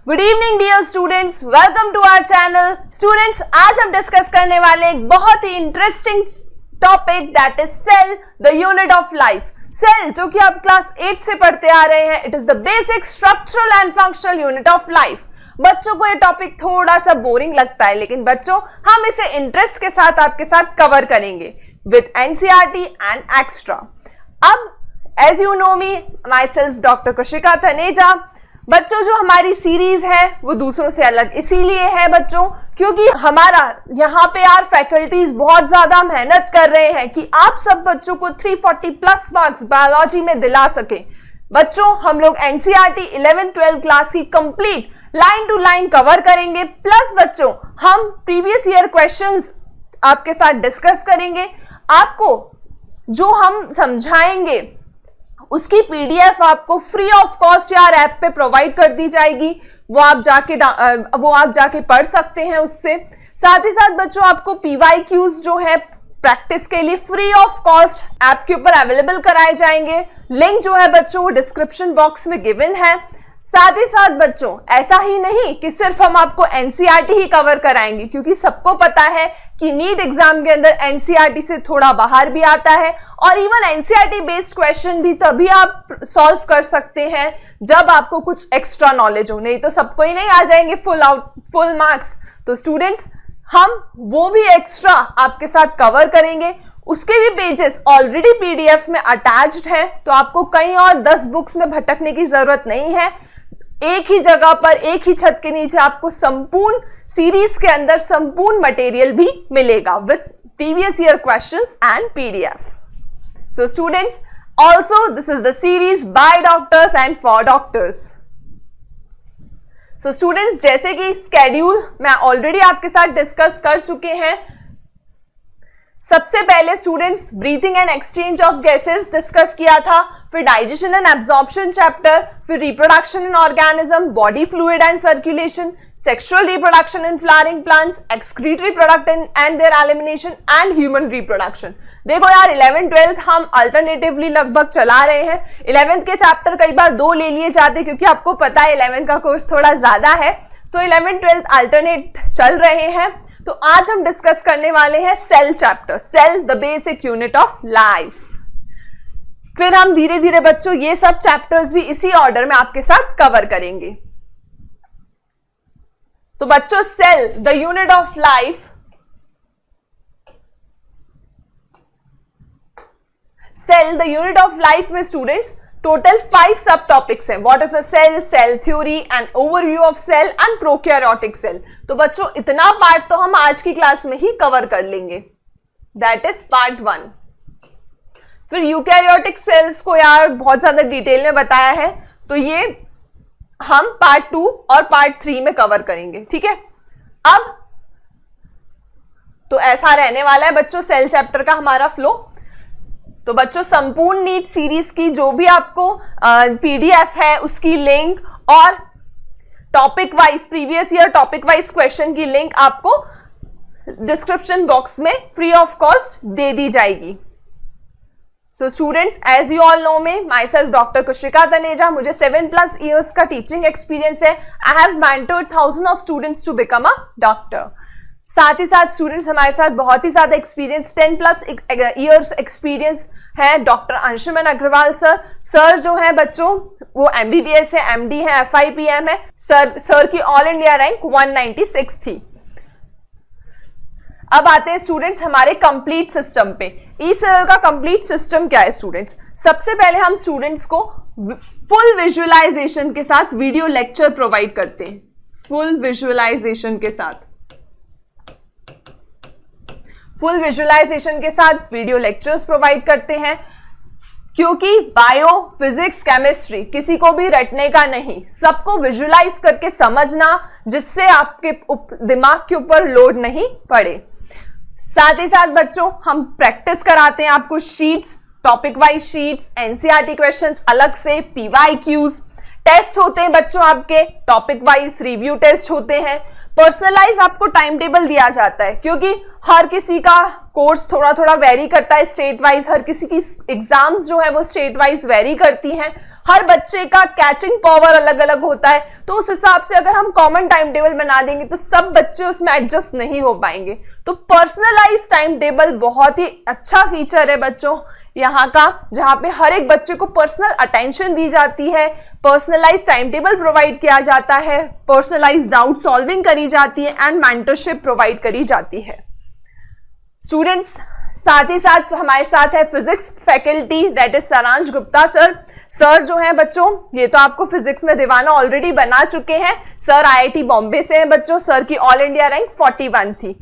Good evening dear students, welcome to our channel. Students, आज हम discuss करने वाले एक बहुत ही interesting topic that is cell, the unit of life. Cell जो कि आप क्लास 8 से पढ़ते आ रहे हैं, it is the basic structural and functional unit of life. बच्चों को ये टॉपिक थोड़ा सा बोरिंग लगता है, लेकिन बच्चों हम इसे इंटरेस्ट के साथ आपके साथ कवर करेंगे विद एनसीईआरटी एंड एक्स्ट्रा। अब as you know me, myself doctor Kushika Taneja. बच्चों, जो हमारी सीरीज है वो दूसरों से अलग इसीलिए है बच्चों, क्योंकि हमारा यहाँ पे यार फैकल्टीज बहुत ज्यादा मेहनत कर रहे हैं कि आप सब बच्चों को 340 प्लस मार्क्स बायोलॉजी में दिला सके। बच्चों, हम लोग एनसीईआरटी 11-12 क्लास की complete line to line cover करेंगे, प्लस बच्चों हम प्रीवियस ईयर क्वेश्चंस आपके साथ डिस्कस करेंगे। आपको जो हम समझाएंगे उसकी पीडीएफ आपको फ्री ऑफ कॉस्ट यार ऐप पे प्रोवाइड कर दी जाएगी, वो आप जाके पढ़ सकते हैं उससे। साथ ही साथ बच्चों आपको पीवाईक्यूज जो है प्रैक्टिस के लिए फ्री ऑफ कॉस्ट ऐप के ऊपर अवेलेबल कराए जाएंगे। लिंक जो है बच्चों वो डिस्क्रिप्शन बॉक्स में गिवन है। साथ ही साथ बच्चों ऐसा ही नहीं कि सिर्फ हम आपको एनसीईआरटी ही कवर कराएंगे, क्योंकि सबको पता है कि नीट एग्जाम के अंदर एनसीईआरटी से थोड़ा बाहर भी आता है, और इवन एनसीईआरटी बेस्ड क्वेश्चन भी तभी आप सॉल्व कर सकते हैं जब आपको कुछ एक्स्ट्रा नॉलेज हो, नहीं तो सबको ही नहीं आ जाएंगे फुल मार्क्स। तो स्टूडेंट्स, हम वो भी एक्स्ट्रा आपके साथ कवर करेंगे। उसके भी पेजेस ऑलरेडी पीडीएफ में अटैच्ड हैं, तो आपको कहीं और 10 बुक्स में भटकने की जरूरत नहीं है। एक ही जगह पर, एक ही छत के नीचे आपको संपूर्ण सीरीज के अंदर संपूर्ण मटेरियल भी मिलेगा with previous year questions and PDF. So students, also this is the series by doctors and for doctors. So students, जैसे कि स्केड्यूल मैं ऑलरेडी आपके साथ डिस्कस कर चुके हैं। सबसे पहले students breathing and exchange of gases discuss किया था, फिर डाइजेशन एंड एब्जॉर्प्शन चैप्टर, फिर reproduction in organism, body fluid and circulation, sexual reproduction in flowering plants, excretory product and there elimination and human reproduction. देखो यार, 11-12 हम alternatively लगभग चला रहे हैं। 11th के चैप्टर कई बार 2 ले लिए जाते, क्योंकि आपको पता है 11 का कोर्स थोड़ा ज्यादा है। सो 11-12 अल्टरनेट चल रहे हैं। तो आज हम डिस्कस करने वाले हैं cell chapter, cell the basic unit of life. फिर हम धीरे धीरे बच्चों ये सब चैप्टर्स भी इसी ऑर्डर में आपके साथ कवर करेंगे। तो बच्चों, cell the unit of life, cell the unit of life में स्टूडेंट्स टोटल 5 सब टॉपिक्स हैं। What is a cell, cell theory and overview of cell and prokaryotic cell. तो बच्चों इतना पार्ट तो हम आज की क्लास में ही कवर कर लेंगे, दैट इज पार्ट 1। फिर यूकैरियोटिक सेल्स को यार बहुत ज्यादा डिटेल में बताया है, तो ये हम पार्ट 2 और पार्ट 3 में कवर करेंगे, ठीक है। अब तो ऐसा रहने वाला है बच्चों सेल चैप्टर का हमारा फ्लो। तो बच्चों संपूर्ण नीट सीरीज की जो भी आपको पीडीएफ है उसकी लिंक और topic wise previous year topic wise question की लिंक आपको डिस्क्रिप्शन बॉक्स में फ्री ऑफ कॉस्ट दे दी जाएगी। So students, as you all know me, myself doctor Kushika Taneja. मुझे 7+ ईयर्स का टीचिंग एक्सपीरियंस है। I have mentored thousand of students to become a doctor. साथ ही साथ स्टूडेंट्स हमारे साथ बहुत ही ज्यादा एक्सपीरियंस, 10+ ईयर्स एक्सपीरियंस है डॉक्टर अंशुमन अग्रवाल सर जो है बच्चों वो MBBS है, MD है, FIPM है। सर की ऑल इंडिया रैंक 196 थी। अब आते हैं स्टूडेंट्स हमारे कंप्लीट सिस्टम पे। ई-सेल का कंप्लीट सिस्टम क्या है स्टूडेंट्स? सबसे पहले हम स्टूडेंट्स को फुल विजुअलाइजेशन के साथ वीडियो लेक्चर प्रोवाइड करते हैं, फुल विजुअलाइजेशन के साथ वीडियो लेक्चर्स प्रोवाइड करते हैं, क्योंकि बायो, फिजिक्स, केमिस्ट्री किसी को भी रटने का नहीं, सबको विजुअलाइज करके समझना, जिससे आपके दिमाग के ऊपर लोड नहीं पड़े। साथ ही साथ बच्चों हम प्रैक्टिस कराते हैं आपको sheets, topic wise sheets, NCERT questions अलग से, पीवाईक्यूज, टेस्ट होते हैं बच्चों आपके टॉपिक वाइज, रिव्यू टेस्ट होते हैं, पर्सनलाइज आपको टाइम टेबल दिया जाता है, क्योंकि हर किसी का कोर्स थोड़ा थोड़ा वेरी करता है स्टेट वाइज, हर किसी की एग्जाम्स जो है वो स्टेट वाइज वेरी करती हैं, हर बच्चे का कैचिंग पावर अलग अलग होता है, तो उस हिसाब से अगर हम कॉमन टाइम टेबल बना देंगे तो सब बच्चे उसमें एडजस्ट नहीं हो पाएंगे। तो पर्सनलाइज टाइम टेबल बहुत ही अच्छा फीचर है बच्चों यहाँ का, जहां पे हर एक बच्चे को पर्सनल अटेंशन दी जाती है, पर्सनलाइज टाइम टेबल प्रोवाइड किया जाता है, पर्सनलाइज डाउट सॉल्विंग करी जाती है एंड मेंटरशिप प्रोवाइड करी जाती है। स्टूडेंट्स, साथ ही साथ हमारे साथ है फिजिक्स फैकल्टी, दैट इज सारांश गुप्ता सर। सर जो है बच्चों, ये तो आपको फिजिक्स में दीवाना ऑलरेडी बना चुके हैं। सर आईआईटी बॉम्बे से हैं बच्चों, सर की ऑल इंडिया रैंक 41 थी।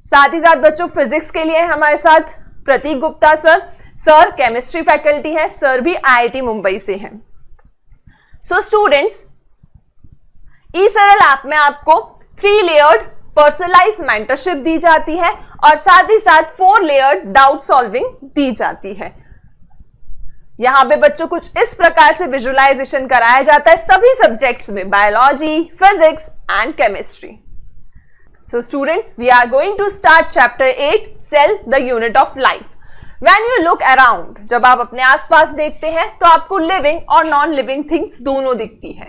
साथ ही साथ बच्चों फिजिक्स के लिए हमारे साथ Prateek Gupta sir, sir chemistry faculty है, सर भी आईआईटी मुंबई से हैं। सो स्टूडेंट्स, ई सरल ऐप में आपको 3 लेयर्ड पर्सनलाइज मेंटरशिप दी जाती है और साथ ही साथ 4 लेयर्ड डाउट सॉल्विंग दी जाती है। यहां पे बच्चों कुछ इस प्रकार से विजुअलाइजेशन कराया जाता है सभी सब्जेक्ट्स में, biology, physics and chemistry. So students, we are going to start chapter 8, cell the unit of life. When you look around, जब आप अपने आसपास देखते हैं तो आपको लिविंग और नॉन लिविंग थिंग्स दोनों दिखती है।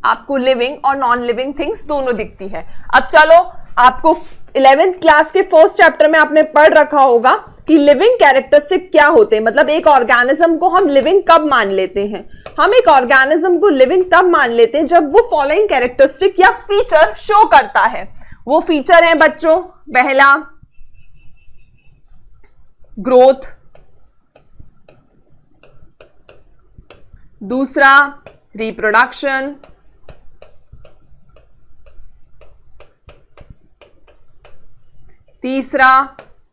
आपको लिविंग और नॉन लिविंग थिंग्स दोनों दिखती है। अब चलो, आपको 11th क्लास के फर्स्ट चैप्टर में आपने पढ़ रखा होगा कि लिविंग कैरेक्टरिस्टिक क्या होते हैं, मतलब एक ऑर्गेनिज्म को हम लिविंग कब मान लेते हैं। हम एक ऑर्गेनिज्म को लिविंग तब मान लेते हैं जब वो फॉलोइंग कैरेक्टरिस्टिक या फीचर शो करता है। वो फीचर है बच्चों, पहला ग्रोथ, दूसरा रिप्रोडक्शन, तीसरा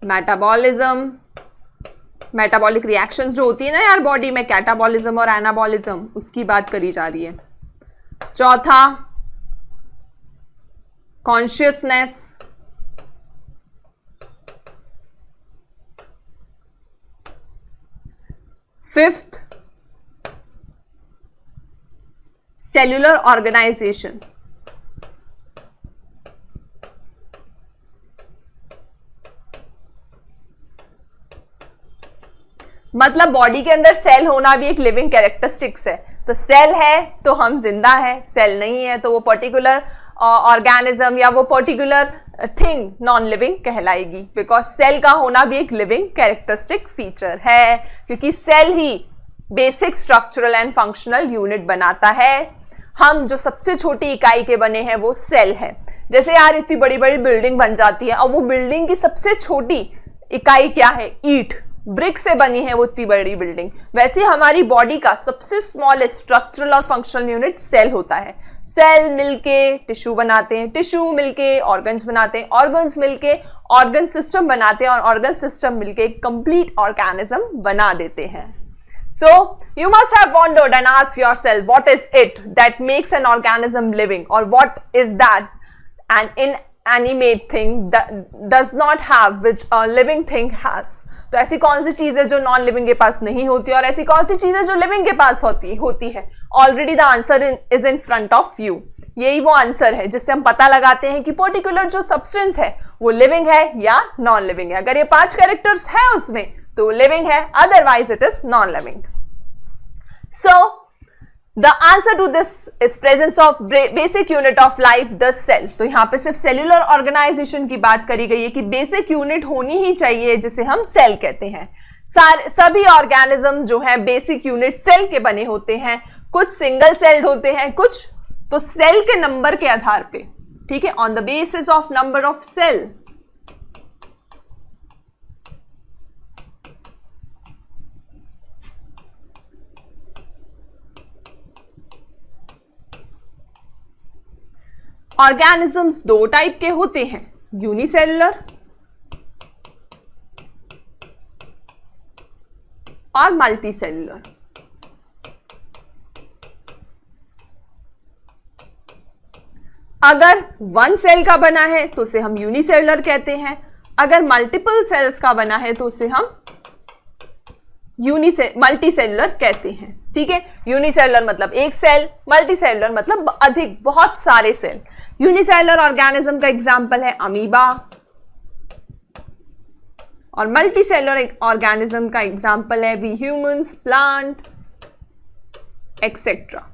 मेटाबॉलिज्म, मेटाबॉलिक रिएक्शंस जो होती है ना यार बॉडी में, कैटाबॉलिज्म और एनाबॉलिज्म, उसकी बात करी जा रही है। चौथा कॉन्शियसनेस, फिफ्थ सेल्यूलर ऑर्गेनाइजेशन, मतलब बॉडी के अंदर सेल होना भी एक लिविंग कैरेक्टरिस्टिक्स है। तो सेल है तो हम जिंदा है, सेल नहीं है तो वो पर्टिकुलर ऑर्गेनिज्म या वो पर्टिकुलर थिंग नॉन लिविंग कहलाएगी, बिकॉज सेल का होना भी एक लिविंग कैरेक्टरिस्टिक फीचर है, क्योंकि सेल ही basic structural and functional unit बनाता है। हम जो सबसे छोटी इकाई के बने हैं वो सेल है। जैसे यार इतनी बड़ी बड़ी बिल्डिंग बन जाती है, अब वो बिल्डिंग की सबसे छोटी इकाई क्या है, ईंट, ब्रिक से बनी है वो इतनी बड़ी बिल्डिंग, वैसे हमारी बॉडी का सबसे स्मॉलेस्ट स्ट्रक्चरल और फंक्शनल यूनिट सेल होता है। सेल मिलके टिश्यू बनाते हैं, टिश्यू मिलके ऑर्गन्स बनाते हैं, ऑर्गन्स मिलके ऑर्गन सिस्टम बनाते हैं और ऑर्गन सिस्टम मिलके कंप्लीट ऑर्गेनिज्म बना देते हैं। So you must have wondered and asked yourself, what is it that makes an organism living, or what is that an inanimate thing that does not have which a living thing has? तो ऐसी कौन सी चीज है जो non living के पास नहीं होती और ऐसी कौन सी चीज है जो लिविंग के पास होती है? Already the answer is in front of you. यही वो आंसर है जिससे हम पता लगाते हैं कि पर्टिकुलर जो सब्सटेंस है वो लिविंग है या नॉन लिविंग है। अगर ये 5 कैरेक्टर्स है उसमें तो लिविंग है, otherwise it is non living. So the answer to this is presence of basic unit of life, the cell. तो यहां पे सिर्फ सेल्यूलर ऑर्गेनाइजेशन की बात करी गई है कि बेसिक यूनिट होनी ही चाहिए जिसे हम सेल कहते हैं। सभी ऑर्गेनिज्म जो है बेसिक यूनिट सेल के बने होते हैं, कुछ सिंगल सेल्ड होते हैं, कुछ तो सेल के नंबर के आधार पे, ठीक है, on the basis of number of cell. Organisms 2 type के होते हैं, यूनिसेलुलर और मल्टीसेलुलर। अगर 1 सेल का बना है तो उसे हम यूनिसेलुलर कहते हैं, अगर मल्टीपल सेल्स का बना है तो उसे हम मल्टी सेलुलर कहते हैं। ठीक है, यूनिसेलुलर मतलब एक सेल, मल्टी सेलुलर मतलब अधिक, बहुत सारे सेल। यूनिसेलुलर ऑर्गेनिज्म का एग्जांपल है अमीबा, और मल्टी सेलुलर ऑर्गेनिज्म का एग्जांपल है we humans, plant, etcetera.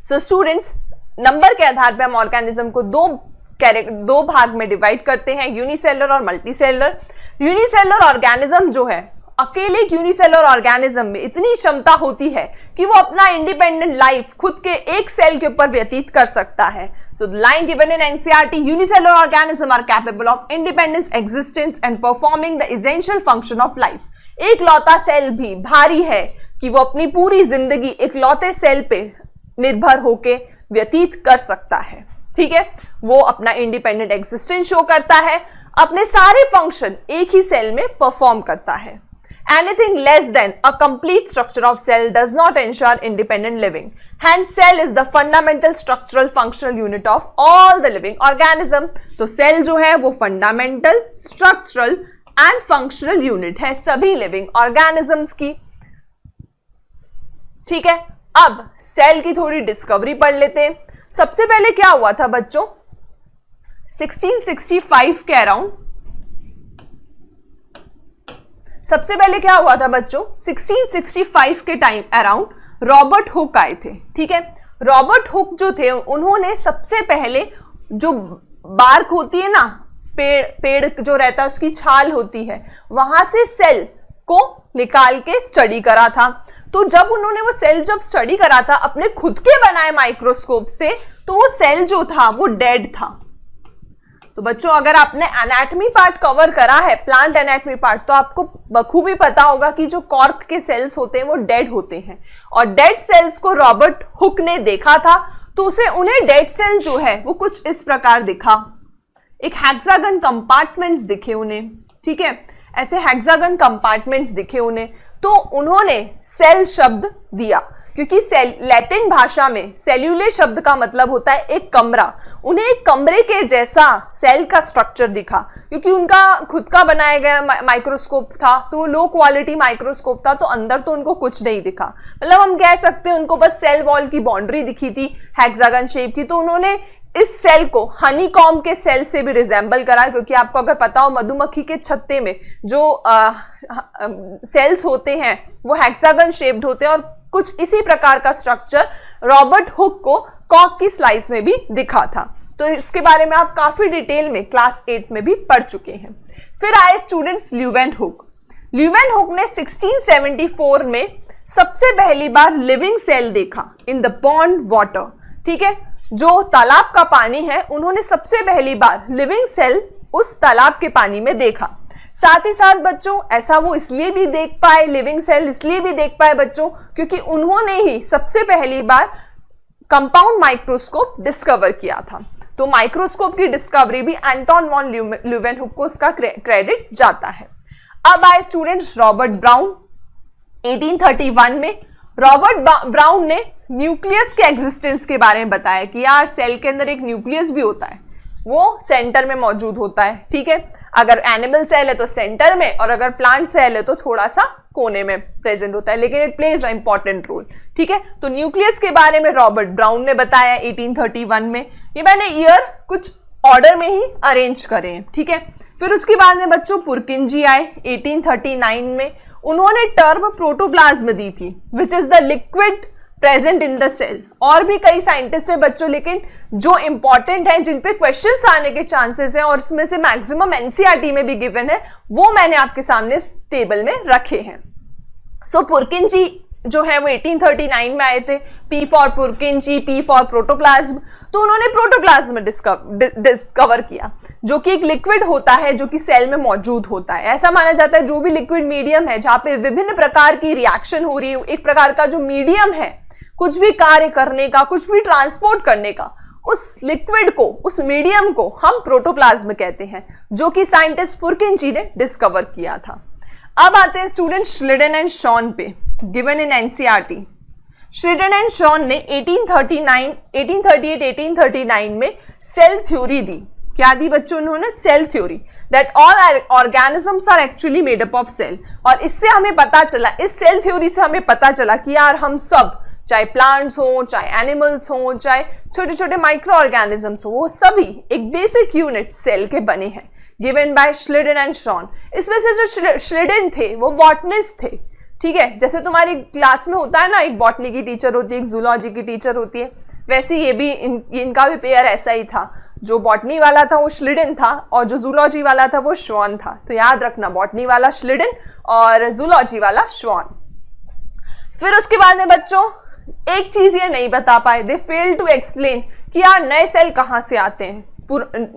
So students, number के आधार पे हम ऑर्गेनिज्म को दो भाग में डिवाइड करते हैं, यूनिसेलुलर और मल्टी सेलुलर। यूनिसेलुलर ऑर्गेनिज्म जो है, अकेले यूनिसेलुलर ऑर्गेनिज्म में इतनी क्षमता होती है कि वो अपना इंडिपेंडेंट लाइफ खुद के एक सेल के ऊपर व्यतीत कर सकता है। So the line given in NCERT, unicellular organism are capable of independence, existence and performing the essential function of life. एक लौता सेल भी भारी है कि वो अपनी पूरी जिंदगी एक लौते सेल पे निर्भर होके व्यतीत कर सकता है। ठीक है, वो अपना इंडिपेंडेंट एग्जिस्टेंस शो करता है, अपने सारे फंक्शन एक ही सेल में परफॉर्म करता है। Anything less than a complete structure of cell does not ensure independent living. Hence, cell is the fundamental structural functional unit of all the living organism. तो cell जो है वो fundamental, structural and functional unit है सभी living organisms की। ठीक है, अब cell की थोड़ी डिस्कवरी पढ़ लेते हैं। सबसे पहले क्या हुआ था बच्चों, 1665 के अराउंड, सबसे पहले क्या हुआ था बच्चों, 1665 के टाइम अराउंड रॉबर्ट हुक आए थे। ठीक है, रॉबर्ट हुक जो थे उन्होंने सबसे पहले जो बार्क होती है ना, पेड़ जो रहता है उसकी छाल होती है, वहां से सेल को निकाल के स्टडी करा था। तो जब उन्होंने वो सेल जब स्टडी करा था अपने खुद के बनाए माइक्रोस्कोप से, तो वो सेल जो था वो डेड था। तो बच्चों, अगर आपने एनाटॉमी पार्ट कवर करा है, प्लांट एनाटॉमी पार्ट, तो आपको बखूबी पता होगा कि जो कॉर्क के सेल्स होते हैं वो डेड होते हैं। और डेड सेल्स को रॉबर्ट हुक ने देखा था, तो उन्हें डेड सेल जो है वो कुछ इस प्रकार दिखा, एक हेक्सागन कंपार्टमेंट्स दिखे उन्हें। ठीक है, ऐसे हेक्सागन कंपार्टमेंट्स दिखे उन्हें, तो उन्होंने सेल शब्द दिया, क्योंकि सेल लैटिन भाषा में सेल्यूले शब्द का मतलब होता है एक कमरा। उन्हें एक कमरे के जैसा सेल का स्ट्रक्चर दिखा, क्योंकि उनका खुद का बनाया गया माइक्रोस्कोप था, तो वो लो क्वालिटी माइक्रोस्कोप था, तो अंदर तो उनको कुछ नहीं दिखा। मतलब हम कह सकते हैं उनको बस सेल वॉल की बाउंड्री दिखी थी हेक्सागन शेप की। तो उन्होंने इस सेल को हनीकॉम के सेल से भी रिजेंबल करा, क्योंकि आपको अगर पता हो मधुमक्खी के छत्ते में जो सेल्स होते हैं वो हेक्सागन शेप्ड होते हैं, और कुछ इसी प्रकार का स्ट्रक्चर रॉबर्ट हुक को कॉक की स्लाइस में भी दिखा था। तो इसके बारे में आप काफी डिटेल में क्लास 8 में भी पढ़ चुके हैं। फिर आए स्टूडेंट्स ल्यूवेनहुक। ल्यूवेनहुक ने 1674 में सबसे पहली बार लिविंग सेल देखा इन द पॉन्ड वाटर। ठीक है, जो तालाब का पानी है, उन्होंने सबसे पहली बार लिविंग सेल उस तालाब के पानी में देखा। साथ ही साथ बच्चों, ऐसा वो इसलिए भी देख पाए, लिविंग सेल इसलिए भी देख पाए बच्चों, क्योंकि उन्होंने ही सबसे पहली बार कंपाउंड माइक्रोस्कोप डिस्कवर किया था। तो माइक्रोस्कोप की डिस्कवरी भी एंटोन वॉन ल्यूवेनहुक को उसका क्रेडिट जाता है। अब आए स्टूडेंट्स रॉबर्ट ब्राउन। 1831 में रॉबर्ट ब्राउन ने न्यूक्लियस के एग्जिस्टेंस के बारे में बताया कि यार सेल के अंदर एक न्यूक्लियस भी होता है, वो सेंटर में मौजूद होता है। ठीक है, अगर एनिमल सेल है तो सेंटर में, और अगर प्लांट सेल है तो थोड़ा सा कोने में प्रेजेंट होता है, लेकिन it plays a important role. ठीक है, तो न्यूक्लियस के बारे में रॉबर्ट ब्राउन ने बताया 1831 में। ये मैंने ईयर कुछ ऑर्डर में ही अरेंज करे हैं। ठीक है, फिर उसके बाद में बच्चों पुरकिंजी आए 1839 में। उन्होंने टर्म प्रोटोप्लाज्म दी थी, which is the liquid present in the cell. और भी कई साइंटिस्ट हैं बच्चों, लेकिन जो इंपॉर्टेंट है, जिन पे क्वेश्चंस आने के चांसेस हैं और इसमें से मैक्सिमम एनसीईआरटी में भी गिवन है, वो मैंने आपके सामने टेबल में रखे हैं। सो पुरकिंजी जो है वो 1839 में आए थे। P for पुरकिंजी, P for protoplasm. तो उन्होंने प्रोटोप्लाज्म डिस्कवर किया, जो कि एक लिक्विड होता है जो कि सेल में मौजूद होता है। ऐसा माना जाता है जो भी लिक्विड मीडियम है जहां पे विभिन्न प्रकार की रिएक्शन हो रही है, एक प्रकार का जो मीडियम है कुछ भी कार्य करने का, कुछ भी ट्रांसपोर्ट करने का, उस लिक्विड को, उस मीडियम को हम प्रोटोप्लाज्म कहते हैं, जो कि साइंटिस्ट पुरकिंजी ने डिस्कवर किया था। अब आते हैं स्टूडेंट श्लिडेन एंड शॉन पे, given in NCERT. Schleiden and Schwann ने 1838-1839 में सेल थ्योरी दी। क्या दी बच्चों उन्होंने? Cell theory, that all organisms are actually made up of cell। और इससे हमें पता चला, इस सेल थ्योरी से हमें पता चला कि यार हम सब, चाहे प्लांट्स हो, चाहे एनिमल्स हो, चाहे छोटे छोटे माइक्रो ऑर्गेनिजम्स हो, वो सभी एक बेसिक यूनिट सेल के बने हैं, गिवन बाय श्लिडन एंड शॉन। इसमें से जो श्लिडन थे वो बॉटनिस्ट थे, ठीक है। जैसे तुम्हारी क्लास में होता है ना, एक बॉटनी की टीचर होती है, एक जूलॉजी की टीचर होती है, वैसे ये भी इनका भी पेयर ऐसा ही था। जो बॉटनी वाला था वो श्लिडन था और जो जूलॉजी वाला था वो श्वान था। तो याद रखना, बॉटनी वाला श्लिडन और जूलॉजी वाला श्वान। फिर उसके बाद में बच्चों एक चीज ये नहीं बता पाए, दे फेल टू एक्सप्लेन कि यार नए सेल कहां से आते हैं,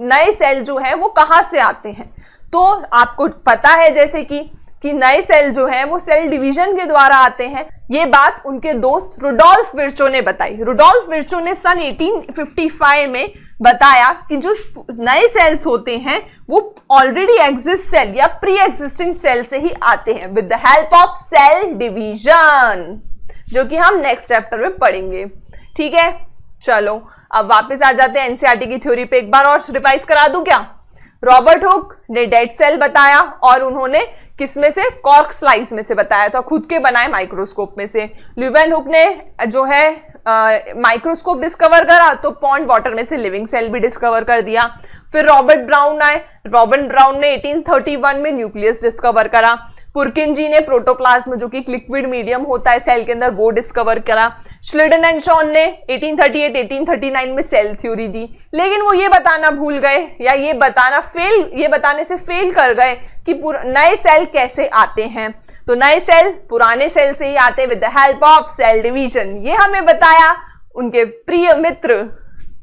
नए सेल जो है वो कहां से आते हैं। तो आपको पता है जैसे कि नए सेल जो है वो सेल डिवीजन के द्वारा आते हैं। ये बात उनके दोस्त रुडोल्फ विर्चो ने बताई। रुडोल्फ विर्चो ने सन 1855 में बताया कि जो नए सेल्स होते हैं वो ऑलरेडी एग्जिस्ट सेल या प्री एग्जिस्टिंग सेल से ही आते हैं with the help of cell division, जो कि हम नेक्स्ट चैप्टर में पढ़ेंगे, ठीक है। चलो अब वापस आ जाते हैं एनसीईआरटी की थ्योरी पे। एक बार और रिवाइज करा दूं क्या? रॉबर्ट हुक ने डेड सेल बताया और उन्होंने किस में से, कॉर्क स्लाइस में से बताया था, खुद के बनाए माइक्रोस्कोप में से। ल्यूवेनहुक ने जो है माइक्रोस्कोप डिस्कवर करा तो पॉन्ड वाटर में से लिविंग सेल भी डिस्कवर कर दिया। फिर रॉबर्ट ब्राउन आए, रॉबर्ट ब्राउन ने 1831 में न्यूक्लियस डिस्कवर करा। पुरकिंजी ने प्रोटोप्लाज्म जो कि लिक्विड मीडियम होता है सेल के अंदर वो डिस्कवर करा। श्लिडन एंड शॉन ने 1838-1839 में सेल थ्योरी दी, लेकिन वो ये बताना भूल गए या ये बताने से फेल कर गए कि नए सेल कैसे आते हैं। तो नए सेल पुराने सेल से ही आते हैं with the help of cell division. ये हमें बताया उनके प्रिय मित्र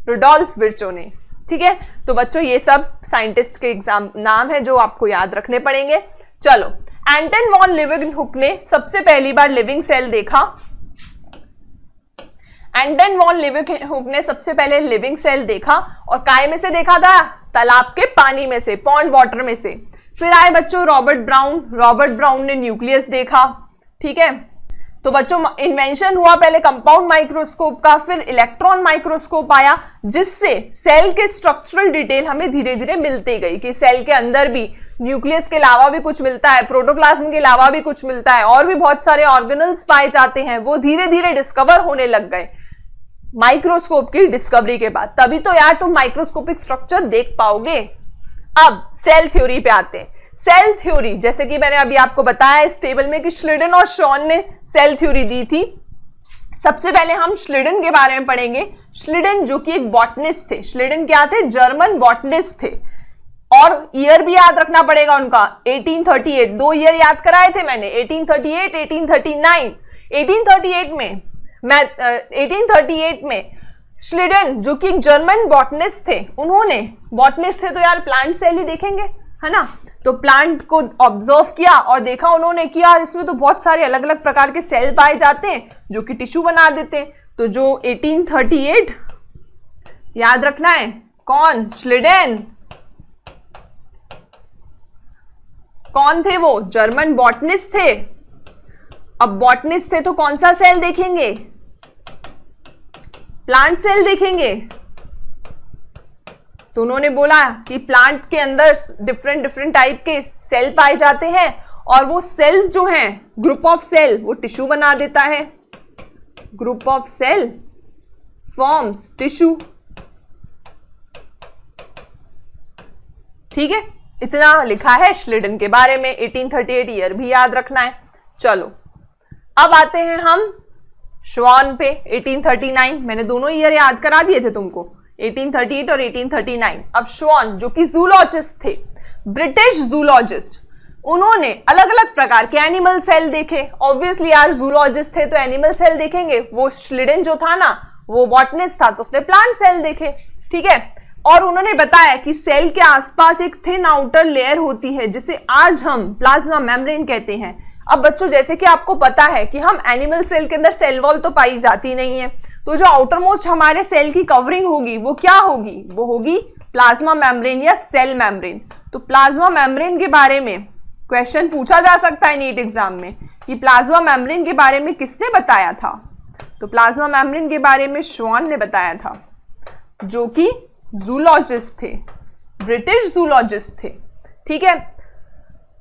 रुडोल्फ विर्चो ने, ठीक है। तो बच्चों ये सब साइंटिस्ट के एग्जाम नाम है जो आपको याद रखने पड़ेंगे। चलो, एंटन वॉन लीवेनहुक ने सबसे पहली बार लिविंग सेल देखा। एंटन वॉन लीवेनहुक ने सबसे पहले लिविंग सेल देखा और काय में से देखा था? तालाब के पानी में से, पॉन्ड वाटर में से। फिर आए बच्चों रॉबर्ट ब्राउन ने न्यूक्लियस देखा, ठीक है। तो बच्चों इन्वेंशन हुआ पहले कंपाउंड माइक्रोस्कोप का, फिर इलेक्ट्रॉन माइक्रोस्कोप आया, जिससे सेल के स्ट्रक्चरल डिटेल हमें धीरे धीरे मिलती गई कि सेल के अंदर भी न्यूक्लियस के अलावा भी कुछ मिलता है, प्रोटोप्लाज्म के अलावा भी कुछ मिलता है, और भी बहुत सारे ऑर्गेनल्स पाए जाते हैं। वो धीरे धीरे डिस्कवर होने लग गए माइक्रोस्कोप की डिस्कवरी के बाद। तभी तो यार तुम माइक्रोस्कोपिक स्ट्रक्चर देख पाओगे। अब सेल थ्योरी पे आते हैं। सेल थ्योरी जैसे कि मैंने अभी आपको बताया इस टेबल में कि श्लिडन और शॉन ने सेल थ्योरी दी थी। सबसे पहले हम श्लिडन के बारे में पढ़ेंगे। श्लिडन जो कि एक बॉटनिस्ट थे। श्लिडन क्या थे? जर्मन बॉटनिस्ट थे। और ईयर भी याद रखना पड़ेगा उनका, 1838। 2 ईयर याद कराए थे मैंने, 1838, 1839। 1838 में श्लिडन जो कि एक जर्मन बॉटनिस्ट थे, उन्होंने, बॉटनिस्ट थे तो यार प्लांट सेल ही देखेंगे, है ना। तो प्लांट को ऑब्जर्व किया और देखा उन्होंने कि यार इसमें तो बहुत सारे अलग अलग प्रकार के सेल पाए जाते हैं जो कि टिश्यू बना देते हैं। तो जो 1838 याद रखना है, कौन? श्लिडन। कौन थे वो? जर्मन बॉटनिस्ट थे। अब बॉटनिस्ट थे तो कौन सा सेल देखेंगे? प्लांट सेल देखेंगे। तो उन्होंने बोला कि प्लांट के अंदर डिफरेंट टाइप के सेल पाए जाते हैं और वो सेल्स जो हैं, ग्रुप ऑफ सेल, वो टिश्यू बना देता है। Group of cell forms tissue, ठीक है। इतना लिखा है श्लिडन के बारे में। 1838 ईयर भी याद रखना है। चलो अब आते हैं हम श्वान पे। 1839 मैंने दोनों ईयर याद करा दिए थे तुमको, 1838 और 1839। अब श्वान जो कि जूलॉजिस्ट थे, ब्रिटिश जूलॉजिस्ट, उन्होंने अलग अलग प्रकार के एनिमल सेल देखे। ऑब्वियसली यार जूलॉजिस्ट थे तो एनिमल सेल देखेंगे। वो श्लिडन जो था ना वो बॉटनिस्ट था तो उसने प्लांट सेल देखे, ठीक है। और उन्होंने बताया कि सेल के आसपास एक थिन आउटर लेयर होती है जिसे आज हम प्लाज्मा मेम्ब्रेन कहते हैं। अब बच्चों जैसे कि आपको पता है कि हम एनिमल सेल के अंदर सेल वॉल तो पाई जाती नहीं है, तो जो आउटर मोस्ट हमारे सेल की कवरिंग होगी वो क्या होगी? वो होगी प्लाज्मा मेम्ब्रेन या सेल मेम्ब्रेन। तो प्लाज्मा मेम्ब्रेन के बारे में क्वेश्चन पूछा जा सकता है नीट एग्जाम में कि प्लाज्मा मेम्ब्रेन के बारे में किसने बताया था? तो प्लाज्मा मेम्ब्रेन के बारे में श्वान ने बताया था, जो कि जूलॉजिस्ट थे, ब्रिटिश जूलॉजिस्ट थे। ठीक है।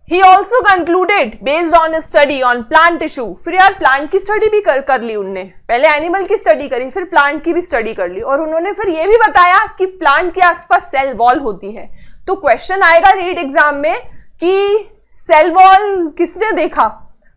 He also concluded based on a study on plant tissue, फिर यार प्लांट की स्टडी भी कर ली उनने, पहले एनिमल की स्टडी करी फिर प्लांट की भी स्टडी कर ली, और उन्होंने फिर ये भी बताया कि प्लांट के आसपास सेल वॉल होती है। तो क्वेश्चन आएगा नीट एग्जाम में कि सेल वॉल किसने देखा,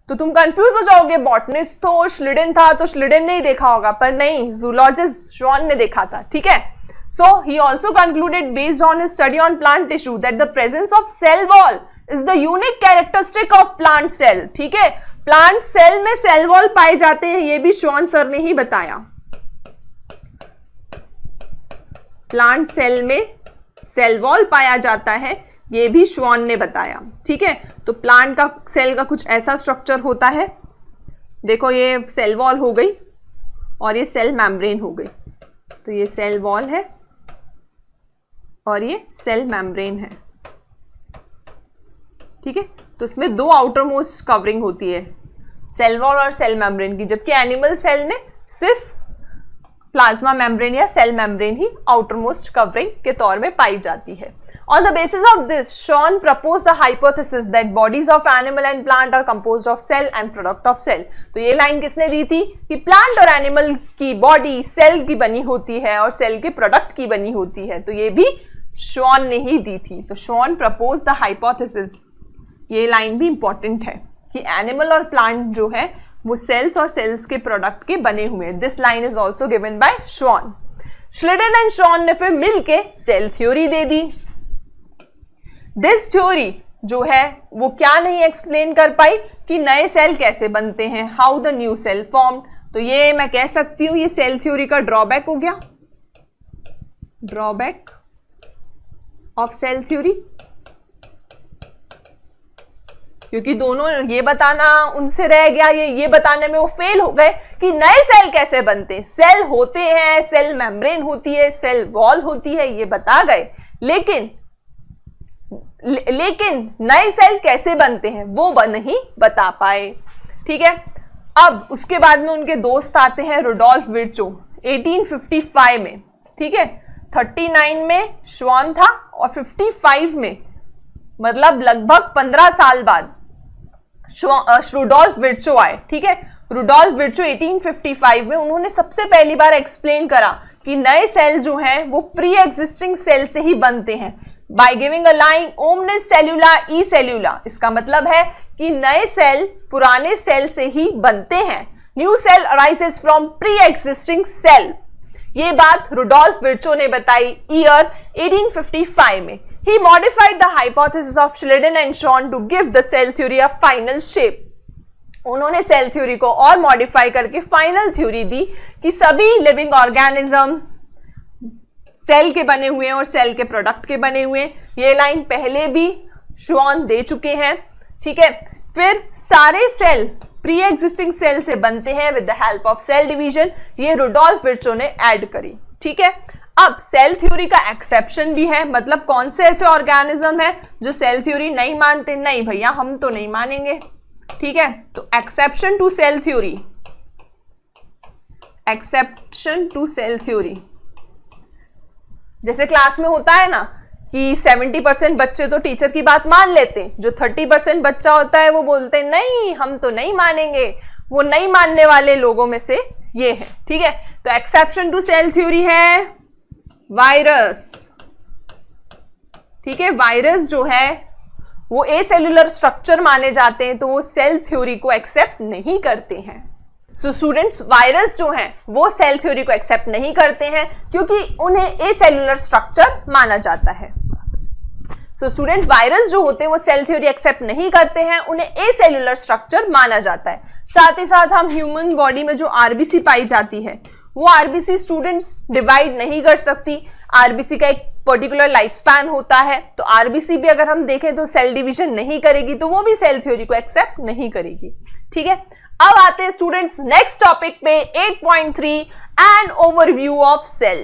तो तुम कंफ्यूज हो जाओगे, बॉटनिस्ट तो श्लिडेन था तो श्लिडेन ने ही देखा होगा, पर नहीं, जूलॉजिस्ट श्वान ने देखा था, ठीक है। So he also concluded based on his study on plant tissue that the presence of cell wall is the unique characteristic of plant cell, ठीक है। प्लांट सेल में सेल वॉल पाए जाते हैं, ये भी श्वान सर ने ही बताया। प्लांट सेल में सेल वॉल पाया जाता है, ये भी श्वान ने बताया, ठीक है। तो प्लांट का सेल का कुछ ऐसा स्ट्रक्चर होता है, देखो ये सेल वॉल हो गई और ये सेल मेम्ब्रेन हो गई, तो ये सेल वॉल है और ये सेल मेम्ब्रेन है, ठीक है। तो इसमें दो आउटर मोस्ट कवरिंग होती है, सेल वॉल और सेल मेम्ब्रेन की, जबकि एनिमल सेल में सिर्फ प्लाज्मा मेम्ब्रेन या सेल मेम्ब्रेन ही आउटर मोस्ट कवरिंग के तौर में पाई जाती है। On the basis of this, Shawn proposed the hypothesis that bodies of animal and plant are composed of cell and product of cell. तो ये लाइन किसने दी थी कि प्लांट और एनिमल की बॉडी सेल की बनी होती है और सेल के प्रोडक्ट की बनी होती है, तो ये भी शॉन ने ही दी थी। तो शॉन प्रपोज द हाइपोथेसिस, ये लाइन भी इंपॉर्टेंट है कि एनिमल और प्लांट जो है वो सेल्स और सेल्स के प्रोडक्ट के बने हुए हैं। This line is also given by Schwann. Schleiden and Schwann ने फिर मिलके सेल थ्योरी दे दी। दिस थ्योरी जो है वो क्या नहीं एक्सप्लेन कर पाई कि नए सेल कैसे बनते हैं, how the new cell formed. तो ये मैं कह सकती हूं ये सेल थ्योरी का ड्रॉबैक हो गया, ड्रॉबैक ऑफ सेल थ्योरी, क्योंकि दोनों ये बताना उनसे रह गया, ये बताने में वो फेल हो गए कि नए सेल कैसे बनते हैं। सेल होते हैं, सेल मेम्ब्रेन होती है, सेल वॉल होती है, ये बता गए, लेकिन नए सेल कैसे बनते हैं वो नहीं बता पाए, ठीक है। अब उसके बाद में उनके दोस्त आते हैं रुडोल्फ विर्चो 1855 में, ठीक है। 39 में श्वान था और 55 में, मतलब लगभग 15 साल बाद रुडोल्फ विर्चो आए, ठीक है। रुडोल्फ विर्चो 1855 में उन्होंने सबसे पहली बार एक्सप्लेन करा कि नए सेल जो हैं वो प्री एग्जिस्टिंग सेल से ही बनते हैं, by giving a line omnis सेल्यूला ई सेल्यूला। इसका मतलब है कि नए सेल पुराने सेल से ही बनते हैं, new cell arises from pre existing cell. ये बात रुडोल्फ विर्चो ने बताई ईयर 1855 में। He modified the hypothesis of Schleiden and Shawn to give the cell theory a final shape. उन्होंने सेल थ्योरी को और मॉडिफाई करके फाइनल थ्योरी दी कि सभी लिविंग ऑर्गेनिज्म सेल के बने हुए हैं और सेल के प्रोडक्ट के बने हुए हैं। ये लाइन पहले भी श्वान दे चुके हैं, ठीक है। फिर सारे सेल प्री एग्जिस्टिंग सेल से बनते हैं with the help of cell division, ये रुडोल्फ विर्चो ने ऐड करी, ठीक है। अब सेल थ्योरी का एक्सेप्शन भी है, मतलब कौन से ऐसे ऑर्गेनिज्म है जो सेल थ्योरी नहीं मानते, नहीं भैया हम तो नहीं मानेंगे, ठीक है। तो exception to cell theory, exception to cell theory, जैसे क्लास में होता है ना कि 70% बच्चे तो टीचर की बात मान लेते हैं, जो 30% बच्चा होता है वो बोलते हैं नहीं हम तो नहीं मानेंगे, वो नहीं मानने वाले लोगों में से ये है, ठीक है। तो एक्सेप्शन टू सेल थ्योरी है वायरस, ठीक है। वायरस जो है वो एसेल्युलर स्ट्रक्चर माने जाते हैं, तो वो सेल थ्योरी को एक्सेप्ट नहीं करते हैं। सो स्टूडेंट्स, वायरस जो हैं वो सेल थ्योरी को एक्सेप्ट नहीं करते हैं क्योंकि उन्हें एसेल्युलर स्ट्रक्चर माना जाता है। सो स्टूडेंट, वायरस जो होते हैं वो सेल थ्योरी एक्सेप्ट नहीं करते हैं, उन्हें एसेल्युलर स्ट्रक्चर माना जाता है। साथ ही साथ हम ह्यूमन बॉडी में जो आरबीसी पाई जाती है वो आरबीसी स्टूडेंट्स डिवाइड नहीं कर सकती, आरबीसी का एक पर्टिकुलर लाइफ स्पैन होता है, तो आरबीसी भी अगर हम देखें तो सेल डिवीजन नहीं करेगी, तो वो भी सेल थ्योरी को एक्सेप्ट नहीं करेगी, ठीक है। अब आते हैं स्टूडेंट्स नेक्स्ट टॉपिक पे 8.3 an overview of cell.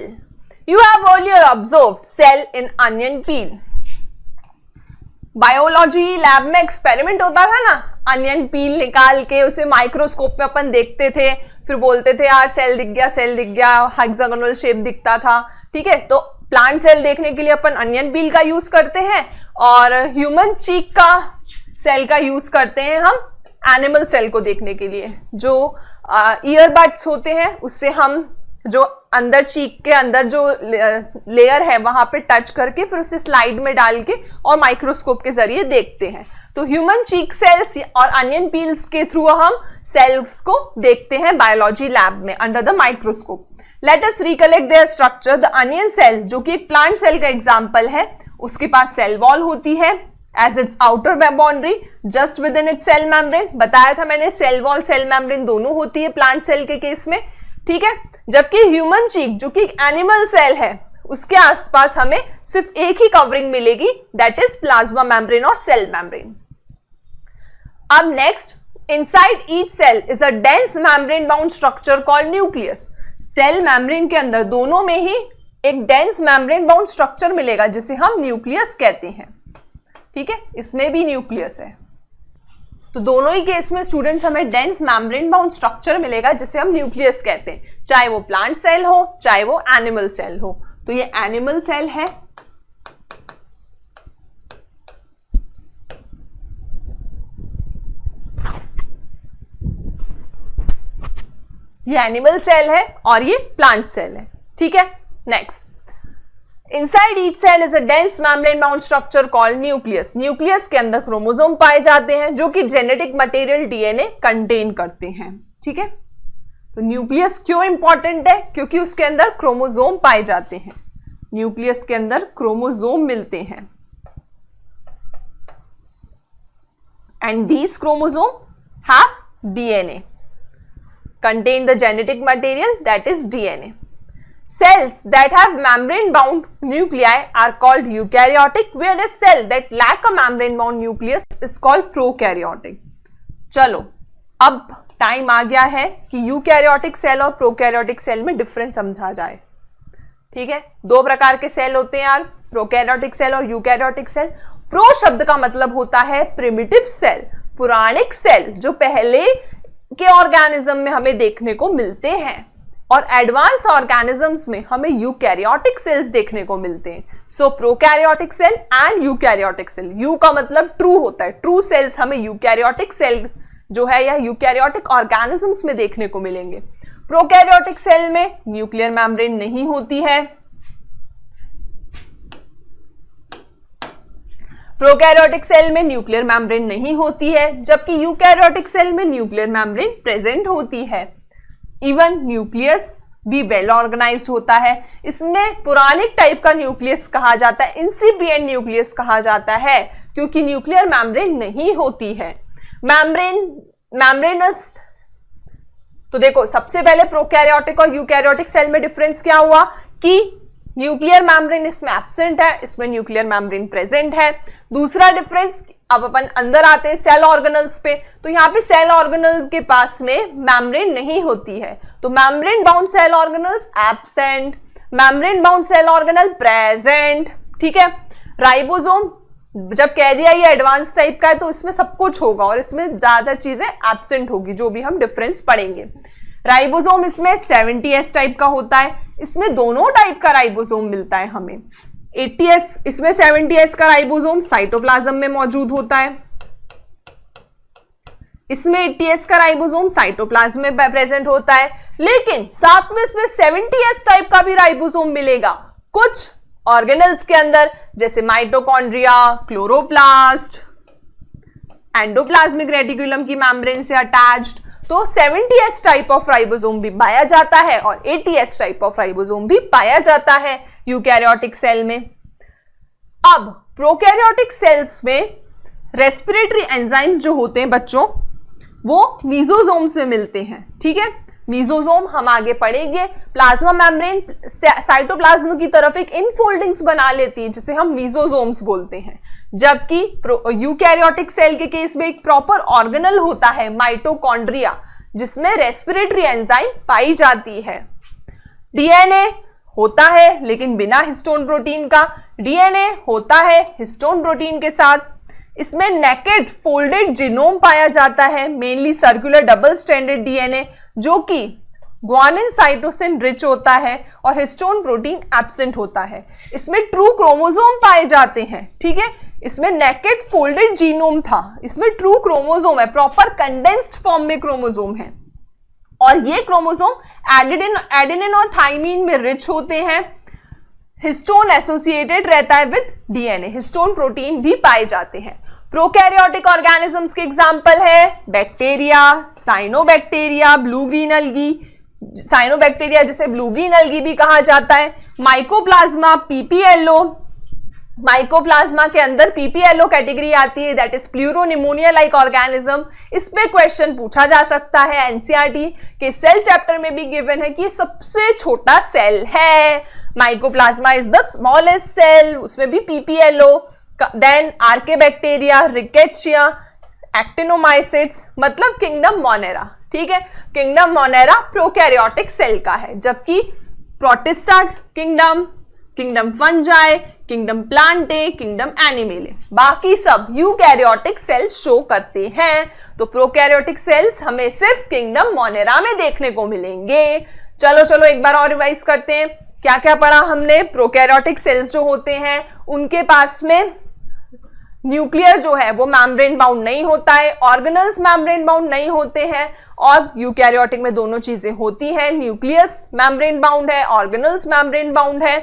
You have earlier observed cell in onion peel. Biology lab में एक्सपेरिमेंट होता था ना, अनियन पील निकाल के उसे माइक्रोस्कोप में अपन देखते थे, फिर बोलते थे यार सेल दिख गया, सेल दिख गया, हेक्सागोनल शेप दिखता था, ठीक है। तो प्लांट सेल देखने के लिए अपन अनियन पील का यूज करते हैं, और ह्यूमन चीक का सेल का यूज करते हैं हम एनिमल सेल को देखने के लिए। जो ईयरबड्स होते हैं उससे हम जो अंदर चीक के अंदर जो लेयर है वहां पे टच करके फिर उसे स्लाइड में डाल के और माइक्रोस्कोप के जरिए देखते हैं। तो ह्यूमन चीक सेल्स और अनियन पील्स के थ्रू हम सेल्स को देखते हैं बायोलॉजी लैब में under the microscope. Let us recollect their structure. The onion cell जो कि एक प्लांट सेल का एग्जांपल है, उसके पास सेल वॉल होती है as its outer boundary just within its cell membrane. बताया था मैंने सेल वॉल सेल मेम्ब्रेन दोनों होती है प्लांट सेल के केस में, ठीक है। जबकि ह्यूमन चीक जो कि एनिमल सेल है उसके आसपास हमें सिर्फ एक ही कवरिंग मिलेगी, दैट इज प्लाज्मा मेम्ब्रेन और सेल मेम्ब्रेन। अब next, inside each cell is a dense membrane bound structure called nucleus. Cell membrane के अंदर दोनों में ही एक डेंस मेम्ब्रेन बाउंड स्ट्रक्चर मिलेगा जिसे हम न्यूक्लियस कहते हैं, ठीक है। इसमें भी न्यूक्लियस है, तो दोनों ही केस में स्टूडेंट्स हमें डेंस मेम्ब्रेन बाउंड स्ट्रक्चर मिलेगा जिसे हम न्यूक्लियस कहते हैं, चाहे वो प्लांट सेल हो चाहे वो एनिमल सेल हो। तो ये एनिमल सेल है, ये एनिमल सेल है और ये प्लांट सेल है, ठीक है। Next, inside each cell is a dense membrane bound structure called nucleus. Nucleus के अंदर क्रोमोसोम पाए जाते हैं जो कि जेनेटिक मटेरियल डीएनए कंटेन करते हैं, ठीक है। तो न्यूक्लियस क्यों इंपॉर्टेंट है? क्योंकि उसके अंदर क्रोमोसोम पाए जाते हैं, न्यूक्लियस के अंदर क्रोमोसोम मिलते हैं and these chromosome have DNA, contain the genetic material that is DNA. Cells that have membrane bound nuclei are called eukaryotic, whereas cell that lack a membrane bound nucleus is called prokaryotic. चलो अब time आ गया है कि eukaryotic cell और prokaryotic cell में difference समझा जाए, ठीक है। दो प्रकार के सेल होते हैं यार, प्रोकैरियोटिक सेल और यूकैरियोटिक सेल। प्रो शब्द का मतलब होता है प्रिमिटिव सेल, पुराणिक सेल जो पहले के ऑर्गेनिज्म में हमें देखने को मिलते हैं, और एडवांस ऑर्गेनिजम्स में हमें यूकैरियोटिक सेल्स देखने को मिलते हैं। So prokaryotic cell and eukaryotic cell, eu का मतलब ट्रू होता है, ट्रू सेल्स हमें यूकैरियोटिक सेल जो है या यूकैरियोटिक ऑर्गेनिजम्स में देखने को मिलेंगे। प्रोकैरियोटिक सेल में न्यूक्लियर मेम्ब्रेन नहीं होती है, प्रोकैरियोटिक सेल में न्यूक्लियर मेम्ब्रेन नहीं होती है, जबकि यूकैरियोटिक सेल में न्यूक्लियर मेम्ब्रेन प्रेजेंट होती है। इवन न्यूक्लियस भी वेल ऑर्गेनाइज्ड होता है। इसमें पुरानिक टाइप का न्यूक्लियस कहा जाता है, इंसिपिएंट न्यूक्लियस कहा जाता है, क्योंकि न्यूक्लियर मेम्ब्रेन नहीं होती है। मेम्ब्रेनस, तो देखो सबसे पहले प्रोकैरियोटिक और यूकैरियोटिक सेल में डिफरेंस क्या हुआ कि न्यूक्लियर मेम्ब्रेन इसमें एब्सेंट है, इसमें न्यूक्लियर मेम्ब्रेन प्रेजेंट है। दूसरा डिफरेंस, अब अपन अंदर आते हैं सेल ऑर्गेनल्स पे, तो यहाँ पे सेल ऑर्गेनल के पास में मेम्ब्रेन नहीं होती है, तो membrane bound cell organelles absent, membrane bound cell organelle present, ठीक है। राइबोसोम, जब कह दिया ये एडवांस टाइप का है तो इसमें सब कुछ होगा और इसमें ज्यादा चीजें एब्सेंट होगी, जो भी हम डिफरेंस पढ़ेंगे। राइबोसोम इसमें 70S टाइप का होता है, इसमें दोनों टाइप का राइबोसोम मिलता है हमें। 80S, इसमें 70S का राइबोसोम साइटोप्लाज्म में मौजूद होता है, इसमें 80S का राइबोसोम साइटोप्लाज्म में प्रेजेंट होता है, लेकिन साथ में इसमें 70S टाइप का भी राइबोसोम मिलेगा कुछ ऑर्गेनल्स के अंदर, जैसे माइटोकॉन्ड्रिया, क्लोरोप्लास्ट, एंडोप्लाज्मिक रेटिकुलम की मेम्ब्रेन से अटैच्ड। तो 70S टाइप ऑफ राइबोसोम भी पाया जाता है और 80S टाइप ऑफ राइबोसोम भी पाया जाता है यूकैरियोटिक सेल में। अब प्रोकैरियोटिक सेल्स में रेस्पिरेटरी एंजाइम्स जो होते हैं बच्चों, वो मीजोसोम्स में मिलते हैं, ठीक है। मीजोसोम हम आगे पढ़ेंगे। प्लाज्मा मेम्ब्रेन साइटोप्लाज्म की तरफ एक इनफोल्डिंग्स बना लेती है जिसे हम मीजोसोम्स बोलते हैं, जबकि यूकैरियोटिक सेल के केस में एक प्रॉपर ऑर्गेनल होता है माइटोकॉन्ड्रिया, जिसमें रेस्पिरेटरी एंजाइम पाई जाती है। डीएनए होता है लेकिन बिना हिस्टोन प्रोटीन का, डीएनए होता है हिस्टोन प्रोटीन के साथ। इसमें नेकेड फोल्डेड जीनोम पाया जाता है, mainly circular double stranded DNA, जो कि ग्वानिन साइटोसिन रिच होता है और हिस्टोन प्रोटीन एब्सेंट होता है। इसमें ट्रू क्रोमोसोम पाए जाते हैं, ठीक है। इसमें नेकेड फोल्डेड जीनोम था, इसमें ट्रू क्रोमोसोम है, प्रॉपर कंडेंस्ड फॉर्म में क्रोमोसोम है, और ये क्रोमोसोम एडेनिन और थाइमिन में रिच होते हैं। हिस्टोन एसोसिएटेड रहता है विद डीएनए, हिस्टोन प्रोटीन भी पाए जाते हैं। प्रोकैरियोटिक ऑर्गेनिजम्स के एग्जांपल है bacteria, cyanobacteria, blue green अलगी, cyanobacteria जिसे ब्लू ग्रीन अलगी भी कहा जाता है, माइकोप्लाज्मा, पीपीएलओ, माइकोप्लाज्मा के अंदर पीपीएलओ कैटेगरी आती है, that is pleuropneumonia like organism. इस पे क्वेश्चन पूछा जा सकता है एनसीईआरटी के सेल चैप्टर में भी गिवन है कि सबसे छोटा सेल है, mycoplasma is the smallest cell, उसमें भी पीपीएलओ। देन आर्केबैक्टीरिया, रिकेट्शिया, एक्टिनोमाइसिट्स, मतलब किंगडम मोनेरा, ठीक है, किंगडम मोनेरा प्रोकैरियोटिक सेल का है, जबकि Protista kingdom, kingdom fungi, kingdom Plantae, kingdom Animalia, बाकी सब यूकैरियोटिक सेल शो करते हैं। तो प्रोकैरियोटिक सेल्स हमें सिर्फ किंगडम मोनेरा में देखने को मिलेंगे। चलो एक बार और रिवाइज करते हैं, क्या क्या पढ़ा हमने। प्रोकैरियोटिक सेल्स जो होते हैं उनके पास में न्यूक्लियर जो है वो मेम्ब्रेन बाउंड नहीं होता है, ऑर्गेनल्स मेम्ब्रेन बाउंड नहीं होते हैं, और यूकैरियोटिक में दोनों चीजें होती हैं, न्यूक्लियस मेम्ब्रेन बाउंड है, ऑर्गेनल्स मेम्ब्रेन बाउंड है।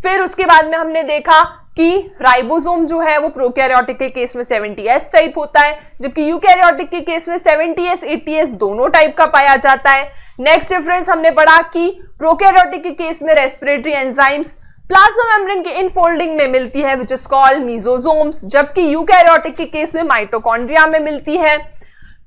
फिर उसके बाद में हमने देखा कि राइबोसोम जो है वो प्रोकैरियोटिक के केस में 70S टाइप होता है, जबकि यूकैरियोटिक के केस में 70S 80S दोनों टाइप का पाया जाता है। नेक्स्ट डिफरेंस हमने पढ़ा कि प्रोकैरियोटिक के केस में रेस्पिरेटरी एंजाइम्स प्लाज्मा मेम्ब्रेन के इनफोल्डिंग में मिलती है विच इज कॉल्ड मीजोसोम्स, जबकि यूकैरियोटिक के केस में माइटोकॉन्ड्रिया में मिलती है।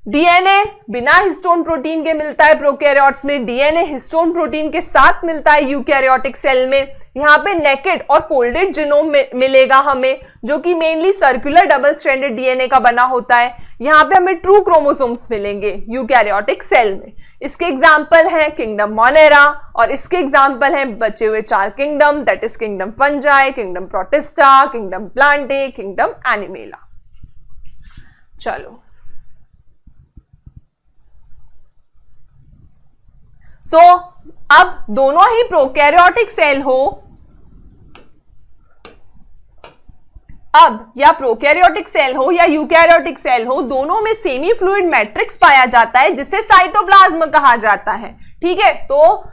डीएनए बिना हिस्टोन प्रोटीन के मिलता है प्रोकैरियोट्स में, डीएनए हिस्टोन प्रोटीन के साथ मिलता है यूकैरियोटिक सेल में। यहाँ पे नेकेड और फोल्डेड जीनोम मिलेगा हमें, जो कि mainly circular double stranded DNA का बना होता है। यहाँ पे हमें ट्रू क्रोमोसोम्स मिलेंगे यूकैरियोटिक सेल में। इसके एग्जाम्पल हैं किंगडम मोनेरा, और इसके एग्जाम्पल हैं बचे हुए 4 kingdom, that is kingdom fungi, kingdom Protista, kingdom Plantae, kingdom Animalia. चलो अब दोनों ही प्रोकैरियोटिक सेल हो, अब या प्रोकैरियोटिक सेल हो या यूकैरियोटिक सेल हो, दोनों में सेमी फ्लूइड मैट्रिक्स पाया जाता है जिसे साइटोप्लाज्म कहा जाता है। ठीक है, तो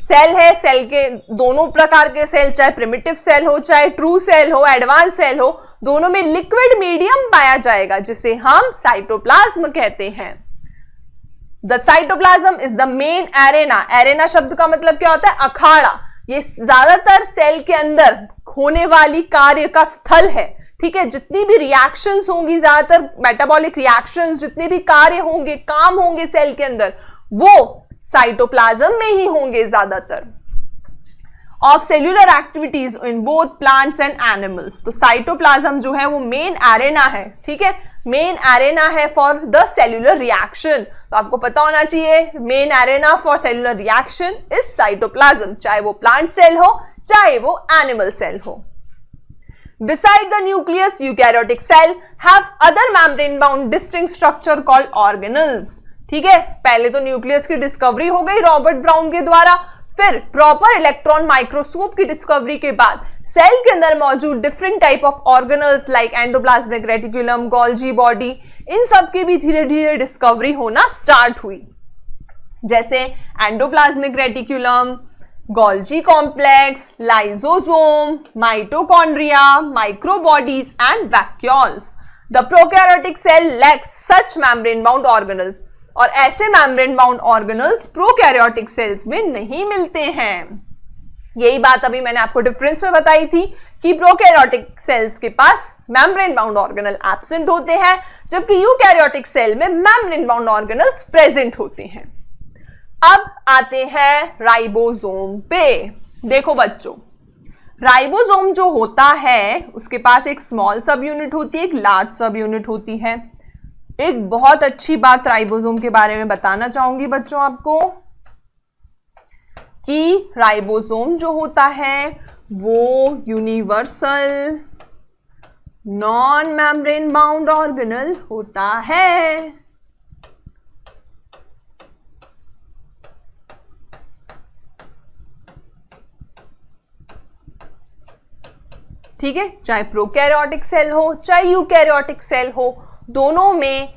सेल है, सेल के दोनों प्रकार के सेल, चाहे प्रिमिटिव सेल हो, चाहे ट्रू सेल हो, एडवांस सेल हो, दोनों में लिक्विड मीडियम पाया जाएगा जिसे हम साइटोप्लाज्म कहते हैं। The cytoplasm is the main arena. Arena शब्द का मतलब क्या होता है? अखाड़ा। ये ज्यादातर सेल के अंदर होने वाली कार्य का स्थल है। ठीक है, जितनी भी रिएक्शंस होंगी, ज्यादातर मेटाबॉलिक रिएक्शंस, जितने भी कार्य होंगे, काम होंगे सेल के अंदर, वो साइटोप्लाज्म में ही होंगे ज्यादातर। Of cellular activities in both plants and animals. तो साइटोप्लाज्म जो है वो मेन एरेना है। ठीक है, मेन एरेना है फॉर द सेल्यूलर रिएक्शन। तो आपको पता होना चाहिए main arena for cellular reaction is cytoplasm, चाहे वो प्लांट सेल हो चाहे वो एनिमल सेल हो। Beside the nucleus, eukaryotic cell have other membrane-bound distinct structure called organelles. ठीक है, पहले तो न्यूक्लियस की डिस्कवरी हो गई रॉबर्ट ब्राउन के द्वारा, फिर प्रॉपर इलेक्ट्रॉन माइक्रोस्कोप की डिस्कवरी के बाद सेल के अंदर मौजूद different type of organelles like endoplasmic reticulum, Golgi body, इन सब की भी धीरे धीरे डिस्कवरी होना स्टार्ट हुई, जैसे endoplasmic reticulum, Golgi complex, lysosome, mitochondria, microbodies and vacuoles. The prokaryotic cell lacks such membrane bound organelles, और ऐसे membrane bound organelles prokaryotic cells में नहीं मिलते हैं। यही बात अभी मैंने आपको डिफरेंस में बताई थी कि प्रोकैरियोटिक सेल्स के पास मेम्ब्रेन बाउंड ऑर्गेनल एब्सेंट होते हैं, जबकि यूकैरियोटिक सेल में मेम्ब्रेन बाउंड ऑर्गेनल्स प्रेजेंट होते हैं। अब आते हैं राइबोसोम पे। देखो बच्चों, राइबोसोम जो होता है उसके पास एक स्मॉल सब यूनिट होती है, एक लार्ज सब यूनिट होती है। एक बहुत अच्छी बात राइबोसोम के बारे में बताना चाहूंगी बच्चों आपको कि राइबोसोम जो होता है वो universal non membrane bound organelle होता है। ठीक है, चाहे प्रोकैरियोटिक सेल हो चाहे यूकैरियोटिक सेल हो, दोनों में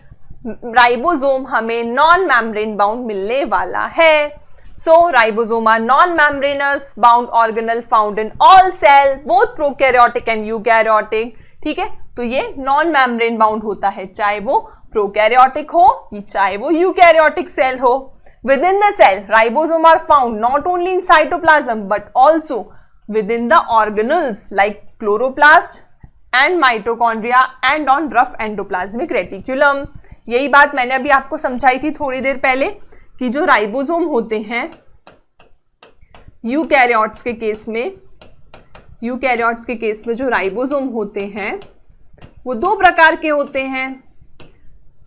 राइबोसोम हमें नॉन मेम्ब्रेन बाउंड मिलने वाला है। So ribosome are non-membranous bound organelle found in all cell, both prokaryotic and eukaryotic। ठीक है, तो ये नॉन मेम्ब्रेन बाउंड होता है, चाहे वो प्रोकैरियोटिक हो चाहे वो यूकैरियोटिक सेल हो। Within the cell, ribosome are found not only in cytoplasm but also within the organelles like chloroplast and mitochondria and on rough endoplasmic reticulum। यही बात मैंने अभी आपको समझाई थी थोड़ी देर पहले कि जो राइबोसोम होते हैं यूकैरियोट्स के केस में जो राइबोसोम होते हैं वो दो प्रकार के होते हैं।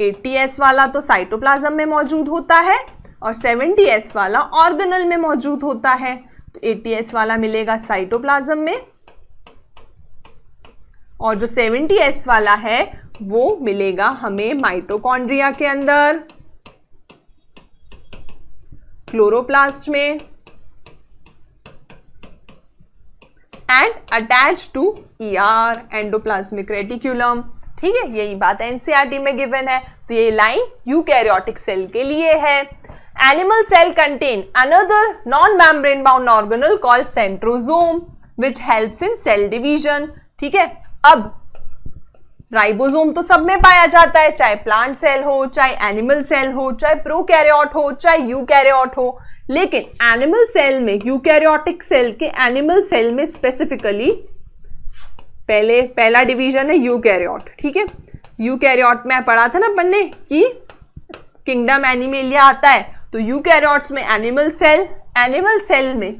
80S वाला तो साइटोप्लाज्म में मौजूद होता है और 70S वाला ऑर्गेनल में मौजूद होता है। तो 80S वाला मिलेगा साइटोप्लाज्म में और जो 70S वाला है वो मिलेगा हमें माइटोकॉन्ड्रिया के अंदर, क्लोरोप्लास्ट में and attach to ER endoplasmic reticulum. ठीक है, यही बात एनसीईआरटी में गिवन है। तो ये लाइन यूकैरियोटिक सेल के लिए है। Animal cell contain another non membrane bound organelle called centrosome which helps in cell division. ठीक है, अब राइबोसोम तो सब में पाया जाता है, चाहे प्लांट सेल हो चाहे एनिमल सेल हो चाहे प्रोकैरियोट हो चाहे यूकैरियोट हो, लेकिन एनिमल सेल में यूकैरियोटिक सेल के एनिमल सेल में स्पेसिफिकली पहला डिवीजन है यूकैरियोट। ठीक है, यूकैरियोट में पढ़ा था ना अपन ने कि किंगडम एनिमेलिया आता है, तो यूकैरियोट्स में एनिमल सेल में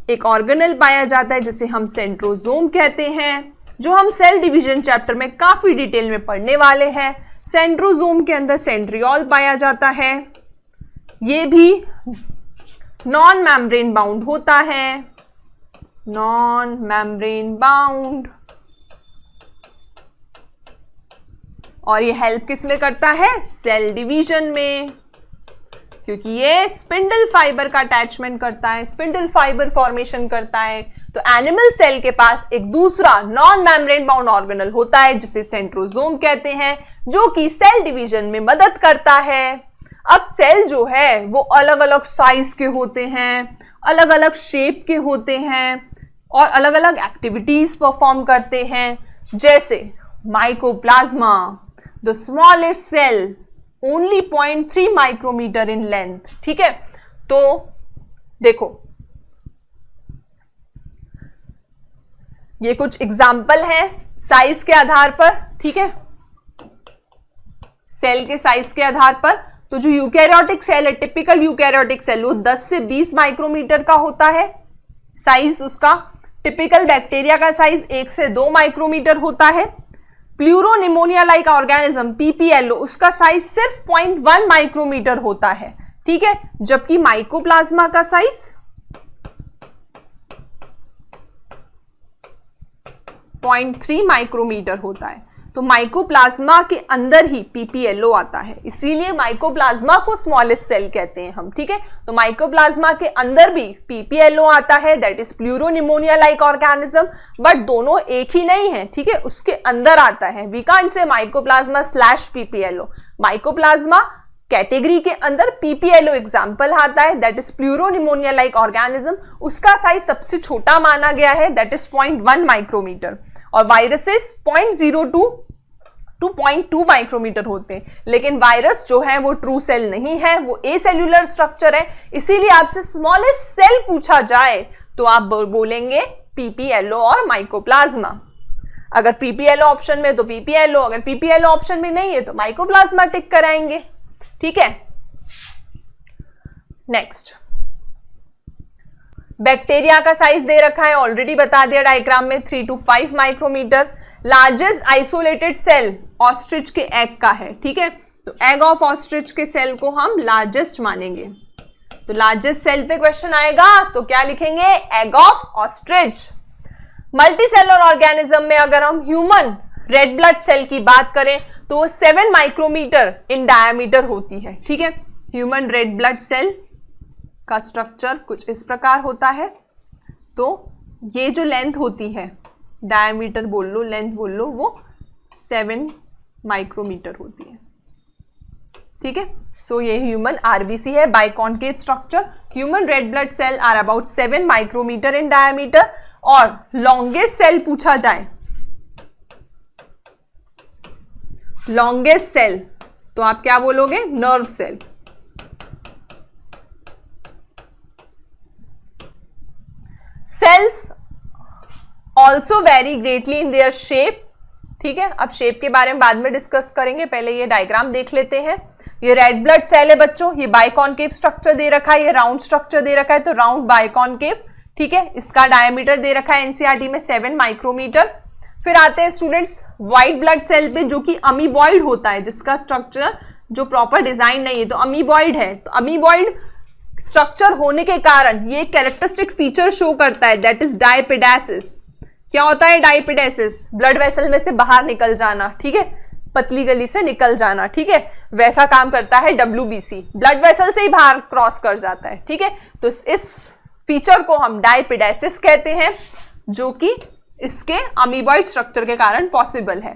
एक ऑर्गेनल पाया जाता है जिसे हम सेंट्रोसोम कहते हैं, जो हम सेल डिवीजन चैप्टर में काफी डिटेल में पढ़ने वाले हैं। सेंट्रोसोम के अंदर सेंट्रियोल पाया जाता है, ये भी नॉन मेम्ब्रेन बाउंड होता है, नॉन मेम्ब्रेन बाउंड, और ये हेल्प किस में करता है? सेल डिवीजन में, क्योंकि ये स्पिंडल फाइबर का अटैचमेंट करता है, स्पिंडल फाइबर फॉर्मेशन करता है। तो एनिमल सेल के पास एक दूसरा नॉन मेम्ब्रेन बाउंड ऑर्गेनल होता है जिसे सेंट्रोसोम कहते हैं, जो कि सेल डिवीजन में मदद करता है। अब सेल जो है वो अलग अलग साइज के होते हैं, अलग अलग शेप के होते हैं और अलग अलग एक्टिविटीज परफॉर्म करते हैं। जैसे mycoplasma, the smallest cell, only 0.3 micrometre in length. ठीक है, तो देखो ये कुछ एग्जाम्पल है साइज के आधार पर। ठीक है, सेल के साइज के आधार पर, तो जो यूकैरियोटिक सेल है, टिपिकल यूकैरियोटिक सेल, वो 10 से 20 माइक्रोमीटर का होता है साइज उसका। टिपिकल बैक्टीरिया का साइज 1 से 2 माइक्रोमीटर होता है। प्लूरोनिमोनिया लाइक ऑर्गेनिज्म PPLO, उसका साइज सिर्फ 0.1 माइक्रोमीटर होता है। ठीक है, जबकि माइकोप्लाज्मा का साइज 0.3 माइक्रोमीटर होता है। तो माइकोप्लाज्मा के अंदर ही PPLO आता है, इसीलिए माइकोप्लाज्मा को स्मॉलेस्ट सेल कहते हैं हम। ठीक है, तो माइकोप्लाज्मा के अंदर भी PPLO आता है, that is pleuropneumonia like organism, but दोनों एक ही नहीं है। ठीक है, उसके अंदर आता है। We can't say mycoplasma / PPLO। Mycoplasma category के अंदर PPLO एग्जाम्पल आता है, that is pleuropneumonia like organism, उसका साइज सबसे छोटा माना गया है, दैट इज 0.1 माइक्रोमीटर, और वायरसेस 0.02 to 0.2 माइक्रोमीटर होते हैं। लेकिन वायरस जो है वो ट्रू सेल नहीं है, वो एसेल्यूलर स्ट्रक्चर है, इसीलिए आपसे स्मॉलेस्ट सेल पूछा जाए तो आप बोलेंगे PPLO और माइकोप्लाज्मा। अगर PPLO ऑप्शन में तो PPLO, अगर PPLO ऑप्शन में नहीं है तो माइकोप्लाज्मा टिक कराएंगे। ठीक है, नेक्स्ट, बैक्टीरिया का साइज दे रखा है, ऑलरेडी बता दिया डायग्राम में, 3 to 5 micrometre. Largest isolated cell ostrich के एग का है। ठीक है, तो एग ऑफ ऑस्ट्रिच के सेल को हम लार्जेस्ट मानेंगे। तो लार्जेस्ट सेल पे क्वेश्चन आएगा तो क्या लिखेंगे? Egg of ostrich. Multicellular organism में अगर हम ह्यूमन रेड ब्लड सेल की बात करें तो वो 7 माइक्रोमीटर इन डायमीटर होती है। ठीक है, ह्यूमन रेड ब्लड सेल का स्ट्रक्चर कुछ इस प्रकार होता है। तो ये जो लेंथ होती है डायमीटर बोल लो, लेंथ बोल लो, वो 7 माइक्रोमीटर होती है। ठीक है, सो ये ह्यूमन आरबीसी है, biconcave structure. Human red blood cell are about 7 micrometre in diameter. और लॉन्गेस्ट सेल पूछा जाए, लॉन्गेस्ट सेल, तो आप क्या बोलोगे? Nerve cell. Cells also vary greatly in their shape. ठीक है, अब शेप के बारे में बाद में डिस्कस करेंगे, पहले ये डायग्राम देख लेते हैं। ये रेड ब्लड सेल है बच्चों, ये बाइकॉन्केव स्ट्रक्चर दे रखा है, ये राउंड स्ट्रक्चर दे रखा है, तो राउंड बाइकॉन्केव। ठीक है, इसका डायमीटर दे रखा है एनसीईआरटी में 7 माइक्रोमीटर। फिर आते हैं स्टूडेंट्स व्हाइट ब्लड सेल पे, जो कि अमीबॉइड होता है, जिसका स्ट्रक्चर जो प्रॉपर डिजाइन नहीं है, तो अमीबॉइड है। तो अमीबॉइड स्ट्रक्चर होने के कारण ये कैरेक्टरिस्टिक फीचर शो करता है, दैट इज डायपिडेसिस। क्या होता है डायपिडेसिस? ब्लड वेसल में से बाहर निकल जाना। ठीक है, पतली गली से निकल जाना। ठीक है, वैसा काम करता है डब्ल्यूबीसी, ब्लड वेसल से ही बाहर क्रॉस कर जाता है। ठीक है, तो इस फीचर को हम डायपिडेसिस कहते हैं, जो कि इसके अमीबॉइड स्ट्रक्चर के कारण पॉसिबल है।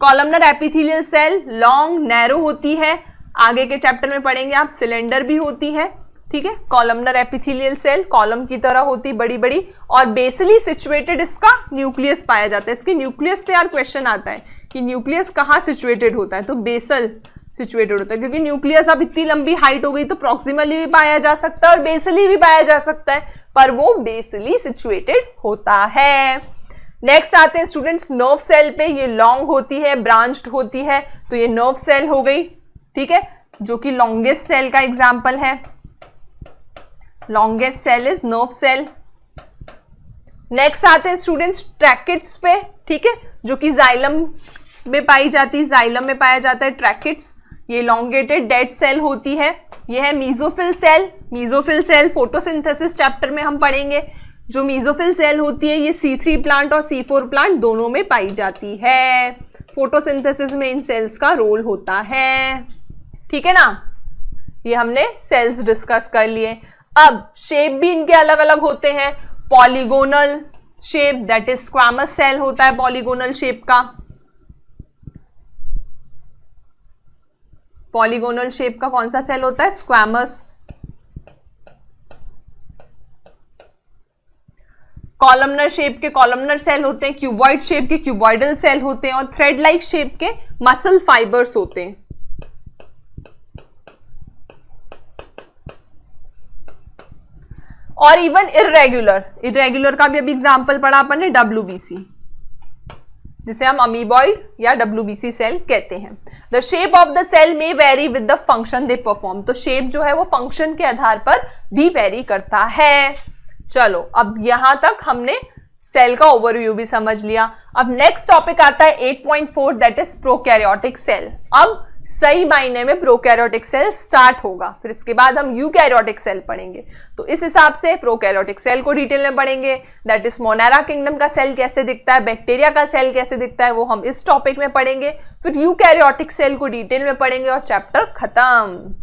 Columnar epithelial cell long narrow होती है, आगे के चैप्टर में पढ़ेंगे आप, सिलेंडर भी होती है। ठीक है, कॉलमनर एपिथेलियल सेल कॉलम की तरह होती, बड़ी बड़ी, और बेसली सिचुएटेड इसका न्यूक्लियस पाया जाता है। इसके न्यूक्लियस पे यार क्वेश्चन आता है कि न्यूक्लियस कहाँ सिचुएटेड होता है, तो बेसल सिचुएटेड होता है, क्योंकि न्यूक्लियस अब इतनी लंबी हाइट हो गई तो प्रॉक्सिमली भी पाया जा सकता है और बेसली भी पाया जा सकता है, पर वो बेसली सिचुएटेड होता है। नेक्स्ट आते हैं स्टूडेंट्स नर्व सेल पे, ये लॉन्ग होती है, ब्रांच्ड होती है, तो ये नर्व सेल हो गई। ठीक है, जो कि लॉन्गेस्ट सेल का एग्जाम्पल है। Longest cell is nerve cell. Next आते हैं स्टूडेंट्स ट्रैकिट्स पे। ठीक है, जो कि जाइलम में पाई जाती है, जाइलम में पाया जाता है ट्रैकिट्स। ये elongated डेड सेल होती है। ये है mesophyll cell. Mesophyll cell photosynthesis chapter में हम पढ़ेंगे। जो मीजोफिल सेल होती है ये C3 प्लांट और C4 प्लांट दोनों में पाई जाती है। फोटोसिंथेसिस में इन सेल्स का रोल होता है। ठीक है ना, ये हमने सेल्स डिस्कस कर लिए। अब शेप भी इनके अलग अलग होते हैं। Polygonal shape, that is squamous cell होता है पॉलीगोनल शेप का। पॉलीगोनल शेप का कौन सा सेल होता है? स्क्वामस। कॉलमनर शेप के कॉलमनर सेल होते हैं, क्यूबॉइड शेप के क्यूबॉइडल सेल होते हैं, और थ्रेड लाइक शेप के मसल फाइबर्स होते हैं। और इवन इर्रेगुलर, इर्रेगुलर का भी अभी एग्जांपल पढ़ा अपन ने, WBC, जिसे हम अमीबॉइड या WBC सेल कहते हैं। The shape of the cell may vary with the function they perform, तो शेप जो है वो फंक्शन के आधार पर भी वेरी करता है। चलो, अब यहां तक हमने सेल का ओवरव्यू भी समझ लिया। अब नेक्स्ट टॉपिक आता है 8.4, दैट इज प्रोकैरियोटिक सेल। अब सही मायने में प्रोकैरियोटिक सेल स्टार्ट होगा, फिर इसके बाद हम यूकैरियोटिक सेल पढ़ेंगे। तो इस हिसाब से प्रोकैरियोटिक सेल को डिटेल में पढ़ेंगे, दैट इज मोनेरा किंगडम का सेल कैसे दिखता है, बैक्टीरिया का सेल कैसे दिखता है, वो हम इस टॉपिक में पढ़ेंगे। फिर यूकैरियोटिक सेल को डिटेल में पढ़ेंगे और चैप्टर खत्म।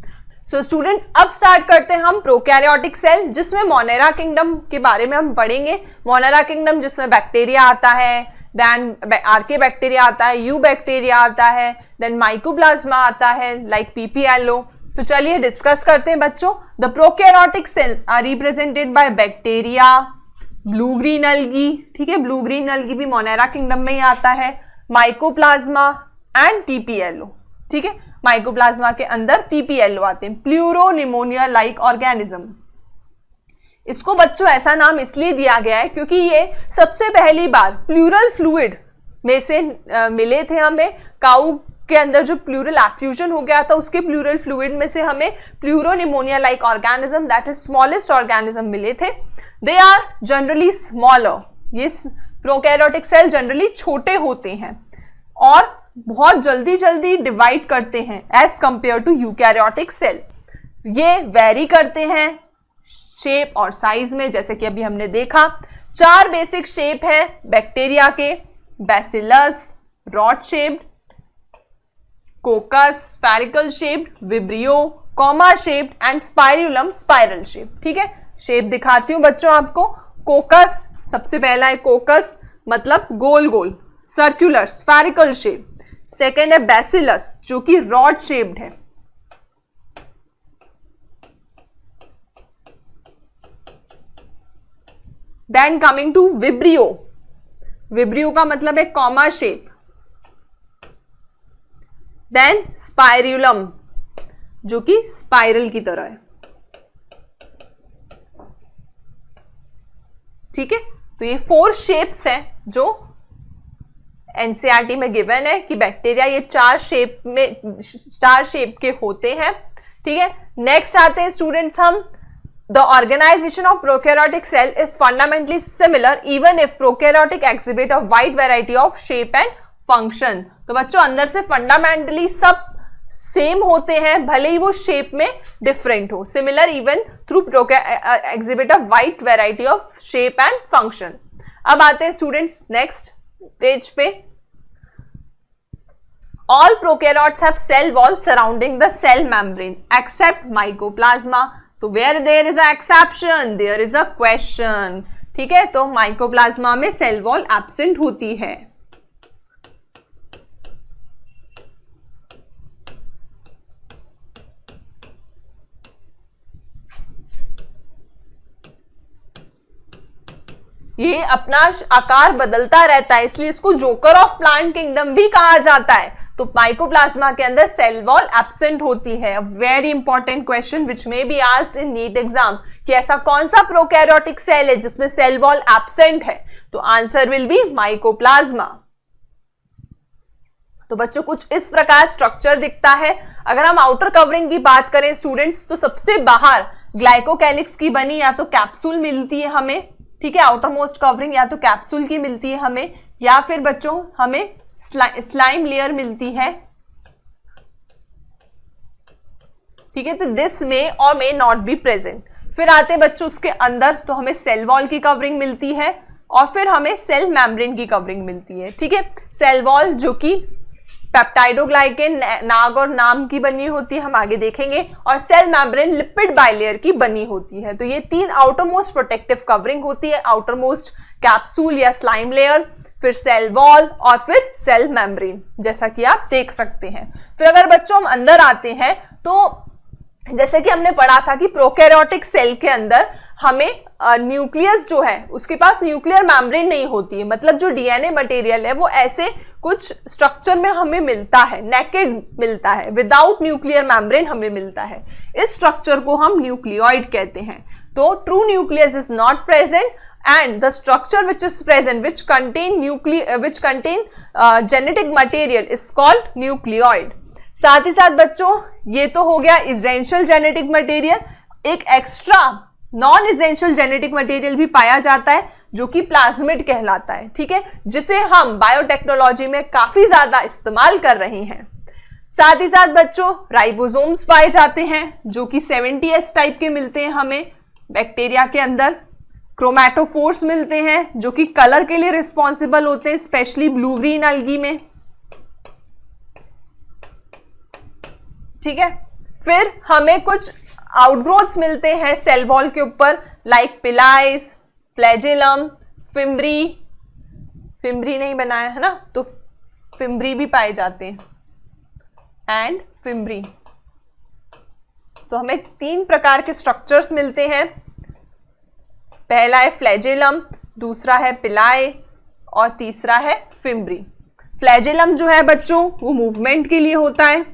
सो स्टूडेंट्स, अब स्टार्ट करते हैं हम प्रोकैरियोटिक सेल, जिसमें मोनेरा किंगडम के बारे में हम पढ़ेंगे। मोनेरा किंगडम जिसमें बैक्टीरिया आता है, देन आर्के बैक्टीरिया आता है, यू बैक्टीरिया आता है, देन माइकोप्लाज्मा आता है लाइक पीपीएलओ। तो चलिए डिस्कस करते हैं बच्चों। The prokaryotic cells are represented by bacteria, blue green algae, ठीक है, ब्लू ग्रीन अलगी भी मोनेरा किंगडम में ही आता है, माइकोप्लाज्मा एंड पीपीएलओ। ठीक है, माइकोप्लाज्मा के अंदर पीपीएलओ आते हैं, प्लूरोनिमोनिया लाइक ऑर्गेनिज्म। इसको बच्चों ऐसा नाम इसलिए दिया गया है क्योंकि ये सबसे पहली बार प्लूरल फ्लूइड में से मिले थे हमें। काऊ के अंदर जो प्लूरल एफ्यूजन हो गया था, उसके प्लूरल फ्लूइड में से हमें pleuropneumonia like organism, that is smallest organism मिले थे। दे आर जनरली स्मॉलर, ये प्रोकैरियोटिक सेल जनरली छोटे होते हैं और बहुत जल्दी जल्दी डिवाइड करते हैं as compare to eukaryotic cell. ये वेरी करते हैं शेप और साइज में, जैसे कि अभी हमने देखा। 4 बेसिक शेप है बैक्टीरिया के, bacillus rod shaped, कोकस spherical shaped, vibrio comma shaped and spirillum spiral shape. ठीक है, शेप दिखाती हूं बच्चों आपको। कोकस सबसे पहला है कोकस, मतलब गोल गोल, सर्कुलर, स्फेरिकल शेप। सेकेंड है बैसिलस जो कि रॉड शेप्ड है। Then coming to vibrio, vibrio का मतलब है कॉमा शेप। देन स्पाइरुलम जो कि स्पाइरल की तरह है। ठीक है, तो ये 4 शेप्स हैं जो एनसीईआरटी में गिवन है कि बैक्टीरिया ये 4 शेप के होते हैं। ठीक है, नेक्स्ट आते हैं स्टूडेंट्स हम, the organisation of prokaryotic cell is fundamentally similar even if prokaryotic exhibit a wide variety of shape and function. तो बच्चों अंदर से फंडामेंटली सब सेम होते हैं, भले ही वो शेप में डिफरेंट हो। Similar even through exhibit a wide variety of shape and function. अब आते हैं स्टूडेंट्स नेक्स्ट पेज पे। All prokaryotes have cell wall surrounding the cell membrane except mycoplasma. तो where there is a exception there is a question. ठीक है, तो mycoplasma में cell wall absent होती है। ये अपना आकार बदलता रहता है, इसलिए इसको जोकर ऑफ प्लांट किंगडम भी कहा जाता है। तो माइकोप्लाज्मा के अंदर सेल वॉल एब्सेंट होती है। Very important question which may be asked in NEET exam कि ऐसा कौन सा प्रोकैरियोटिक सेल है जिसमें सेल वॉल एब्सेंट है। तो आंसर विल बी माइकोप्लाज्मा। तो बच्चों कुछ इस प्रकार स्ट्रक्चर दिखता है। अगर हम आउटर कवरिंग की बात करें स्टूडेंट्स, तो सबसे बाहर ग्लाइकोकैलिक्स की बनी या तो कैप्सूल मिलती है हमें। ठीक है, आउटर मोस्ट कवरिंग या तो कैप्सूल की मिलती है हमें, या फिर बच्चों हमें स्लाइम लेयर मिलती है। ठीक है, तो दिस में और मे नॉट बी प्रेजेंट। फिर आते हैं बच्चों उसके अंदर, तो हमें सेल वॉल की कवरिंग मिलती है और फिर हमें सेल मेम्ब्रेन की कवरिंग मिलती है। ठीक है, सेल वॉल जो कि पेप्टाइडोग्लाइकेन नाग और नाम की बनी होती है, हम आगे देखेंगे, और सेल मेम्ब्रेन लिपिड बाइलेयर की बनी होती है। तो ये 3 आउटर मोस्ट प्रोटेक्टिव कवरिंग होती है, आउटर मोस्ट कैप्सूल या स्लाइम लेयर, फिर सेल वॉल और फिर सेल मेम्ब्रेन, जैसा कि आप देख सकते हैं। फिर अगर बच्चों हम अंदर आते हैं, तो जैसे कि हमने पढ़ा था कि प्रोकैरियोटिक सेल के अंदर हमें न्यूक्लियस जो है उसके पास न्यूक्लियर मेम्ब्रेन नहीं होती है, मतलब जो डीएनए मटेरियल है वो ऐसे कुछ स्ट्रक्चर में हमें मिलता है, नेकेड मिलता है, विदाउट न्यूक्लियर मेम्ब्रेन हमें मिलता है। इस स्ट्रक्चर को हम न्यूक्लियोइड कहते हैं। तो true nucleus is not present and the structure which is present which contain genetic material is called nucleoid। साथ ही साथ बच्चों ये तो हो गया इसेंशियल जेनेटिक मटेरियल। एक extra non essential genetic material भी पाया जाता है जो कि प्लाज्मिड कहलाता है। ठीक है, जिसे हम बायोटेक्नोलॉजी में काफी ज्यादा इस्तेमाल कर रहे हैं। साथ ही साथ बच्चों राइबोसोम्स पाए जाते हैं जो कि 70S टाइप के मिलते हैं हमें बैक्टीरिया के अंदर। क्रोमैटोफोर्स मिलते हैं जो कि कलर के लिए रिस्पॉन्सिबल होते हैं, स्पेशली ब्लू ग्रीन अलगी में। ठीक है, फिर हमें कुछ आउटग्रोथ्स मिलते हैं सेल वॉल के ऊपर, लाइक पिलाइस, फ्लैजेलम, फिम्ब्री नहीं बनाया है ना, तो फिम्ब्री भी पाए जाते हैं, एंड फिम्ब्री। तो हमें 3 प्रकार के स्ट्रक्चर्स मिलते हैं। पहला है फ्लैजेलम, दूसरा है पिलाए और तीसरा है फिम्ब्री। फ्लैजेलम जो है बच्चों वो मूवमेंट के लिए होता है।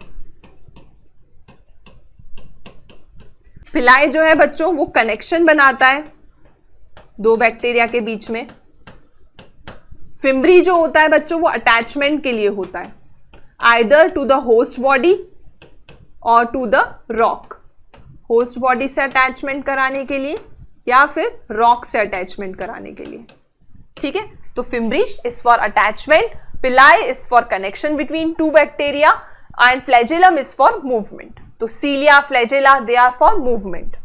पिलाए जो है बच्चों वो कनेक्शन बनाता है 2 बैक्टीरिया के बीच में। फिम्ब्री जो होता है बच्चों वो अटैचमेंट के लिए होता है, either to the host body और to the rock. Host body से अटैचमेंट कराने के लिए या फिर रॉक से अटैचमेंट कराने के लिए। ठीक है, तो fimbriae is for attachment, pili is for connection between 2 bacteria and flagellum is for movement. तो cilia, flagella they are for movement.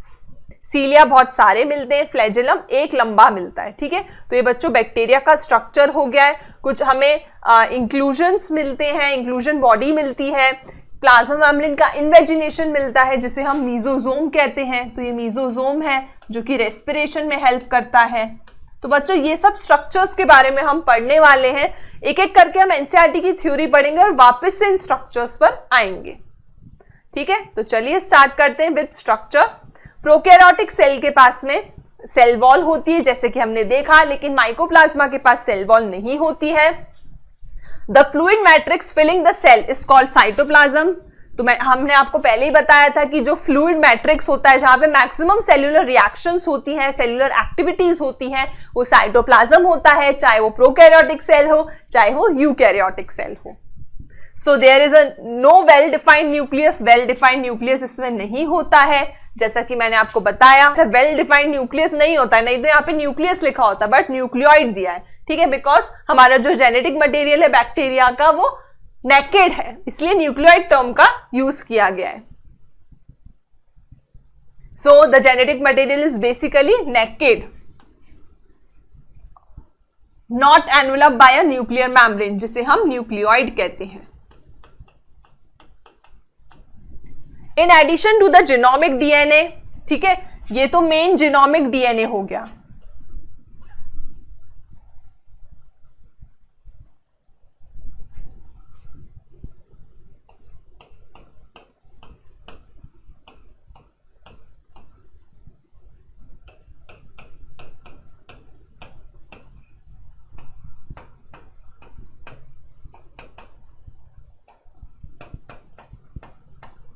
Cilia बहुत सारे मिलते हैं, फ्लैजेलम एक लंबा मिलता है। ठीक है, तो ये बच्चों बैक्टीरिया का स्ट्रक्चर हो गया है। कुछ हमें इंक्लूजन्स मिलते हैं, इंक्लूजन बॉडी मिलती है, प्लाज्मा मेम्ब्रेन का इन्वेजिनेशन मिलता है जिसे हम मीजोजोम कहते हैं। तो ये मीजोजोम है जो कि रेस्पिरेशन में हेल्प करता है। तो बच्चों ये सब स्ट्रक्चर्स के बारे में हम पढ़ने वाले हैं, एक एक करके हम एनसीईआरटी की थ्योरी पढ़ेंगे और वापस से इन स्ट्रक्चर्स पर आएंगे। ठीक है, तो चलिए स्टार्ट करते हैं विद स्ट्रक्चर। प्रोकैरियोटिक सेल के पास में सेल वॉल होती है जैसे कि हमने देखा, लेकिन माइकोप्लाज्मा के पास सेल वॉल नहीं होती है। The fluid matrix filling the cell is called cytoplasm. तो हमने आपको पहले ही बताया था कि जो फ्लूइड मैट्रिक्स होता है, जहां पे मैक्सिमम सेल्यूलर रिएक्शंस होती हैं, सेल्यूलर एक्टिविटीज होती हैं, वो साइटोप्लाज्म होता है, चाहे वो प्रोकैरियोटिक सेल हो चाहे वो यूकैरियोटिक सेल हो। So there is a no well defined nucleus, well defined nucleus इसमें नहीं होता है, जैसा कि मैंने आपको बताया। वेल डिफाइंड न्यूक्लियस नहीं होता है, नहीं तो यहाँ पे न्यूक्लियस लिखा होता है बट न्यूक्लियोइड दिया है। ठीक है, बिकॉज हमारा जो जेनेटिक मटेरियल है बैक्टीरिया का वो नेकेड है, इसलिए न्यूक्लियोइड टर्म का यूज किया गया है। So the genetic material is basically naked, not enveloped by a nuclear membrane, जिसे हम न्यूक्लियोइड कहते हैं। In addition to the genomic DNA, ठीक है, ये तो मेन जीनोमिक डीएनए हो गया।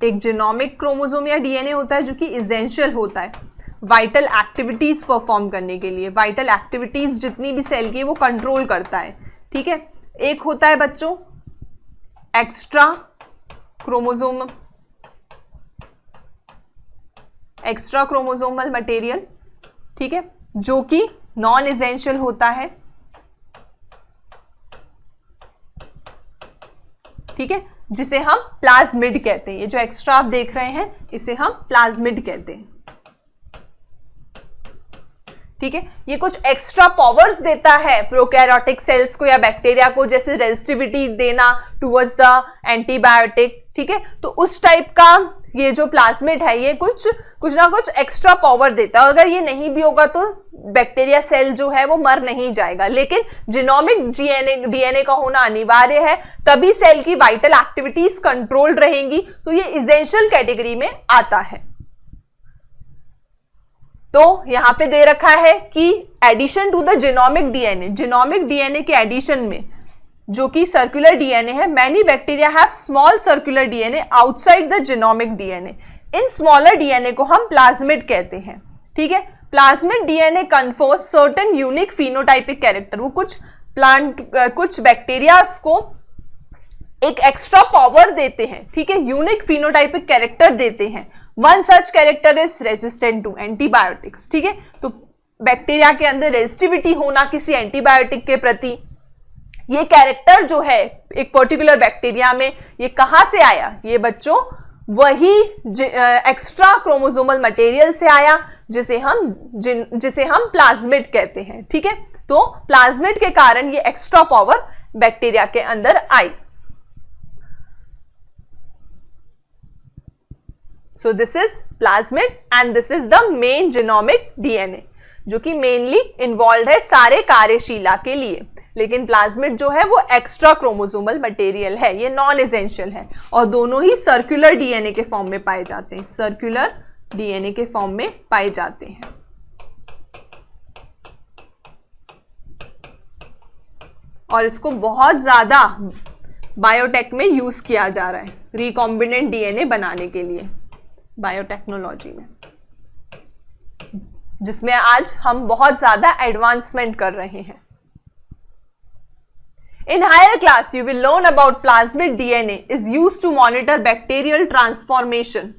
एक जीनोमिक क्रोमोसोम या डीएनए होता है जो कि एसेंशियल होता है वाइटल एक्टिविटीज परफॉर्म करने के लिए। वाइटल एक्टिविटीज जितनी भी सेल की वो कंट्रोल करता है। ठीक है, एक होता है बच्चों एक्स्ट्रा क्रोमोसोमल मटेरियल, ठीक है, जो कि नॉन एसेंशियल होता है। ठीक है, जिसे हम प्लाज्मिड कहते हैं। ये जो एक्स्ट्रा आप देख रहे हैं इसे हम प्लाज्मिड कहते हैं। ठीक है, ये कुछ एक्स्ट्रा पावर्स देता है प्रोकैरियोटिक सेल्स को या बैक्टीरिया को, जैसे रेजिस्टिविटी देना टुवर्ड्स द एंटीबायोटिक। ठीक है, तो उस टाइप का ये जो प्लाज्मिड है ये कुछ ना कुछ एक्स्ट्रा पावर देता है। अगर ये नहीं भी होगा तो बैक्टीरिया सेल जो है वो मर नहीं जाएगा, लेकिन जीनोमिक डीएनए का होना अनिवार्य है, तभी सेल की वाइटल एक्टिविटीज कंट्रोल्ड रहेंगी। तो ये एसेंशियल कैटेगरी में आता है। तो यहां पे दे रखा है कि addition to the genomic DNA के एडिशन में, जो कि सर्कुलर डीएनए है, many bacteria have small circular DNA outside the genomic DNA. In smaller DNA को हम प्लाज्मिड कहते हैं। ठीक है, plasmid DNA confers certain unique phenotypic character. वो कुछ बैक्टीरियाज को एक एक्स्ट्रा पावर देते हैं। ठीक है, यूनिक फिनोटाइपिक कैरेक्टर देते हैं। One such character is resistant to antibiotics. ठीक है, तो बैक्टीरिया के अंदर रेजिस्टिविटी होना किसी एंटीबायोटिक के प्रति, ये कैरेक्टर जो है एक पर्टिकुलर बैक्टीरिया में, ये कहां से आया? ये बच्चों वही एक्स्ट्रा क्रोमोसोमल मटेरियल से आया जिसे हम प्लाज्मिड कहते हैं। ठीक है, तो प्लाज्मिड के कारण ये एक्स्ट्रा पावर बैक्टीरिया के अंदर आई। So this is plasmid and this is the main genomic DNA, जो कि मेनली इन्वॉल्व है सारे कार्यशीला के लिए। लेकिन प्लाज्मिड जो है वो एक्स्ट्रा क्रोमोसोमल मटेरियल है, ये नॉन एसेंशियल है, और दोनों ही सर्कुलर डीएनए के फॉर्म में पाए जाते हैं। सर्कुलर डीएनए के फॉर्म में पाए जाते हैं। और इसको बहुत ज्यादा बायोटेक में यूज किया जा रहा है, रिकॉम्बिनेंट डीएनए बनाने के लिए बायोटेक्नोलॉजी में, जिसमें आज हम बहुत ज्यादा एडवांसमेंट कर रहे हैं। In higher class, you will learn about plasmid DNA is used to monitor bacterial transformation.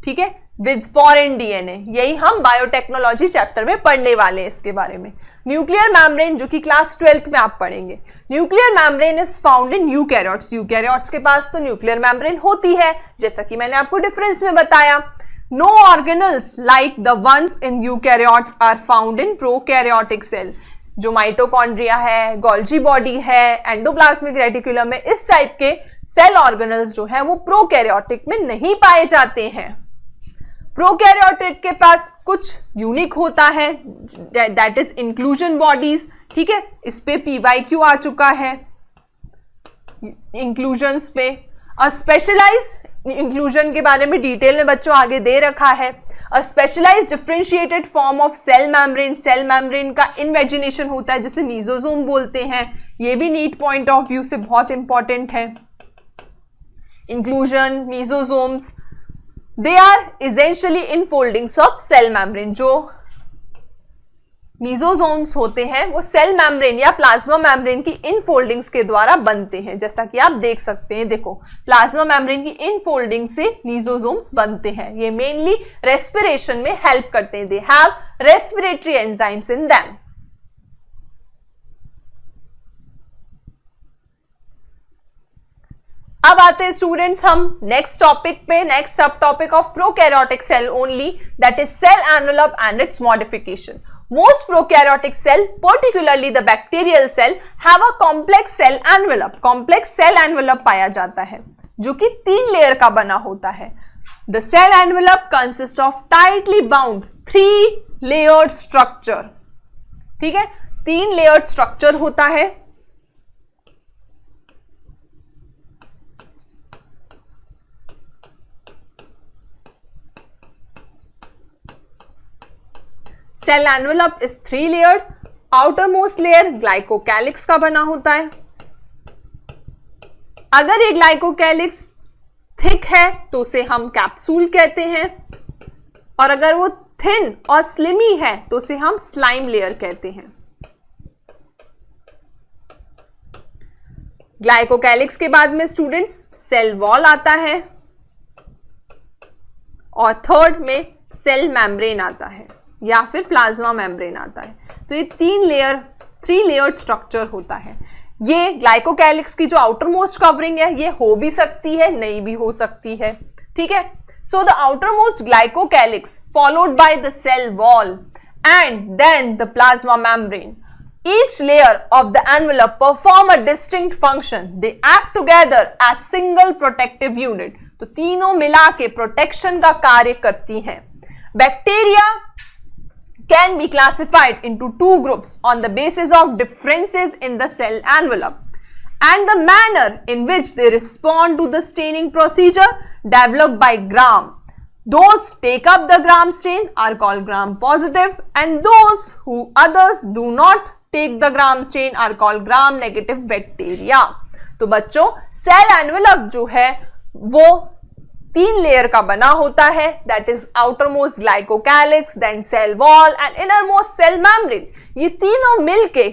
ठीक है, with foreign DNA. यही हम बायोटेक्नोलॉजी चैप्टर में पढ़ने वाले हैं इसके बारे में। न्यूक्लियर मेम्ब्रेन, जो कि क्लास 12th में आप पढ़ेंगे। Nuclear membrane is found in eukaryotes. Eukaryotes के पास तो न्यूक्लियर मेम्ब्रेन होती है, जैसा कि मैंने आपको डिफरेंस में बताया। No organelles like the ones in eukaryotes are found in prokaryotic cell. जो माइटोकॉन्ड्रिया है, गोल्जी बॉडी है, एंडोप्लाज्मिक रेटिकुलम में, इस टाइप के सेल ऑर्गेनल्स जो है वो प्रोकैरियोटिक में नहीं पाए जाते हैं। प्रोकैरियोटिक के पास कुछ यूनिक होता है, दैट इज इंक्लूजन बॉडीज। ठीक है, इस पे PYQ आ चुका है इंक्लूजन्स पे। स्पेशलाइज्ड इंक्लूजन के बारे में डिटेल में बच्चों आगे दे रखा है। A specialised differentiated form of cell membrane, cell membrane का इनवेजिनेशन होता है जिसे मीजोजोम बोलते हैं। ये भी नीट पॉइंट ऑफ व्यू से बहुत इंपॉर्टेंट है। Inclusion, mesosomes, they are essentially infoldings of cell membrane. जो मीजोजोम्स होते हैं वो सेल मेम्ब्रेन या प्लाज्मा मेम्ब्रेन की इनफोल्डिंग्स के द्वारा बनते हैं, जैसा कि आप देख सकते हैं। देखो, प्लाज्मा मेम्ब्रेन की इनफोल्डिंग से मीजोजोम्स बनते हैं। ये मेनली रेस्पिरेशन में हेल्प करते हैं। They have respiratory enzymes in them. अब आते हैं स्टूडेंट्स हम नेक्स्ट टॉपिक पे, next sub topic of prokaryotic cell only, that is cell envelope and its modification. Most prokaryotic cell, particularly the bacterial cell, have a complex cell envelope. Complex cell envelope पाया जाता है जो कि 3 layer का बना होता है। The cell envelope consists of tightly bound 3 layered structure. ठीक है, 3 layered structure होता है। Cell envelope is 3 layered. Outermost layer glycocalyx का बना होता है। अगर ये ग्लाइकोकैलिक्स थिक है तो उसे हम कैप्सूल कहते हैं, और अगर वो थिन और स्लिमी है तो उसे हम स्लाइम लेयर कहते हैं। ग्लाइकोकैलिक्स के बाद में स्टूडेंट्स सेल वॉल आता है, और थर्ड में सेल मेम्ब्रेन आता है या फिर प्लाज्मा मेम्ब्रेन आता है। तो ये 3 लेयर्ड स्ट्रक्चर होता है। ये ग्लाइकोकैलिक्स की जो आउटर मोस्ट कवरिंग है ये हो भी सकती है, नहीं भी हो सकती है। ठीक है, so the outermost glycocalyx followed by the cell wall and then the plasma membrane. Each layer of the envelope perform a distinct function. They act together as single protective unit. तो तीनों मिला के protection का कार्य करती हैं। Bacteria can be classified into 2 groups on the basis of differences in the cell envelope and the manner in which they respond to the staining procedure developed by Gram. Those take up the Gram stain are called Gram positive, and those who others do not take the Gram stain are called Gram negative bacteria. तो बच्चों, cell envelope जो है वो 3 layer का बना होता है, that is outermost glycocalyx, then cell wall and innermost cell membrane. ये तीनों मिलके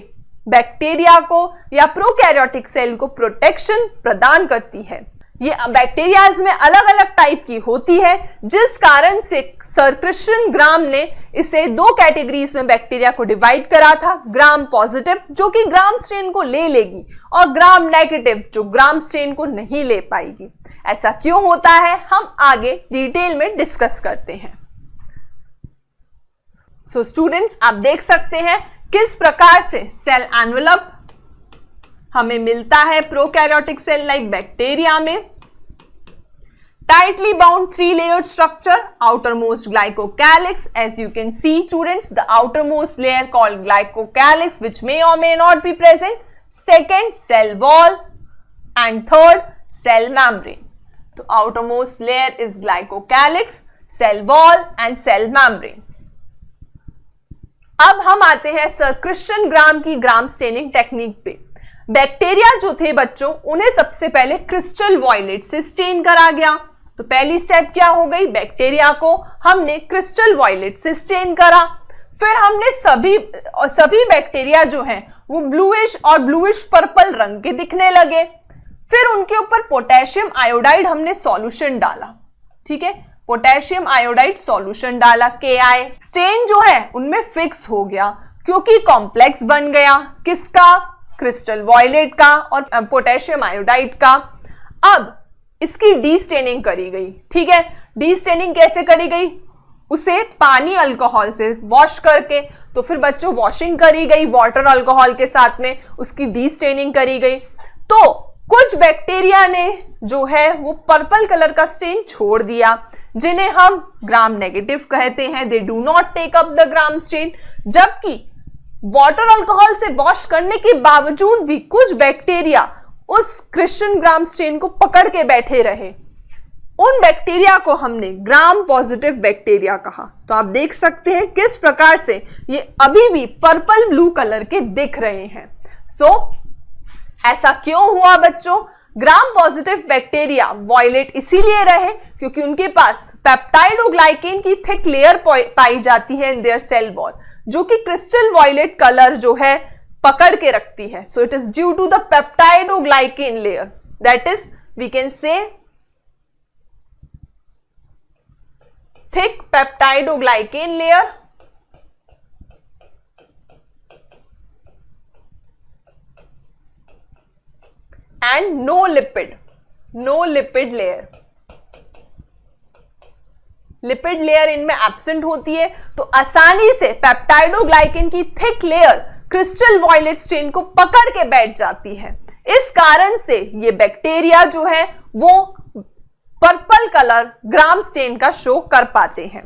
बैक्टीरिया को या प्रोकैरियोटिक सेल को प्रोटेक्शन प्रदान करती है। ये बैक्टीरियाज में अलग अलग टाइप की होती है, जिस कारण से सर क्रिश्चियन ग्राम ने इसे 2 कैटेगरीज में बैक्टीरिया को डिवाइड करा था। ग्राम पॉजिटिव जो कि ग्राम स्ट्रेन को ले लेगी, और ग्राम नेगेटिव जो ग्राम स्ट्रेन को नहीं ले पाएगी। ऐसा क्यों होता है हम आगे डिटेल में डिस्कस करते हैं। सो स्टूडेंट्स, आप देख सकते हैं किस प्रकार से सेल एनवेलप हमें मिलता है प्रोकैरियोटिक सेल लाइक बैक्टीरिया में। tightly bound 3 layered structure, outermost glycocalyx, as you can see students, the outermost layer called glycocalyx which may or may not be present, second cell wall and third cell membrane. तो outermost layer is glycocalyx, cell wall and cell membrane. अब हम आते हैं sir Christian ग्राम की gram staining technique पे। Bacteria जो थे बच्चों, उन्हें सबसे पहले क्रिस्टल वॉयलेट से स्टेन करा गया। तो पहली स्टेप क्या हो गई, बैक्टीरिया को हमने क्रिस्टल वॉयलेट से स्टेन करा। फिर हमने सभी बैक्टीरिया जो हैं वो ब्लूइश और ब्लूइश पर्पल रंग के दिखने लगे। फिर उनके ऊपर पोटेशियम आयोडाइड हमने सॉल्यूशन डाला। ठीक है, पोटेशियम आयोडाइड सॉल्यूशन डाला KI। स्टेन जो है उनमें फिक्स हो गया क्योंकि कॉम्प्लेक्स बन गया, किसका, क्रिस्टल वॉयलेट का और पोटेशियम आयोडाइड का। अब इसकी डी स्टेनिंग करी गई। ठीक है, डी स्टेनिंग कैसे करी गई, उसे पानी अल्कोहल से वॉश करके, तो फिर बच्चों वॉशिंग करी गई वाटर अल्कोहल के साथ में, उसकी डी स्टेनिंग करी गई। तो कुछ बैक्टीरिया ने जो है वो पर्पल कलर का स्टेन छोड़ दिया, जिन्हें हम ग्राम नेगेटिव कहते हैं, they do not take up the Gram stain. जबकि वाटर अल्कोहल से वॉश करने के बावजूद भी कुछ बैक्टीरिया उस क्रिश्चियन ग्राम स्टेन को पकड़ के बैठे रहे, उन बैक्टीरिया को हमने ग्राम पॉजिटिव बैक्टीरिया कहा। तो आप देख सकते हैं किस प्रकार से ये अभी भी पर्पल ब्लू कलर के दिख रहे हैं। ऐसा क्यों हुआ बच्चों? ग्राम पॉजिटिव बैक्टीरिया वॉयलेट इसीलिए रहे क्योंकि उनके पास पेप्टाइडोग्लाइकेन की थिक लेयर पाई जाती है इन देयर सेल वॉल, जो कि क्रिस्टल वॉयलेट कलर जो है पकड़ के रखती है। So it is due to the peptidoglycan layer, that is we can say thick peptidoglycan layer and no lipid layer। Lipid layer इनमें एब्सेंट होती है, तो आसानी से पेप्टाइडोग्लाइकेन की thick layer crystal violet stain को पकड़ के बैठ जाती है। इस कारण से ये बैक्टीरिया जो है वो पर्पल कलर ग्राम स्टेन का शो कर पाते हैं।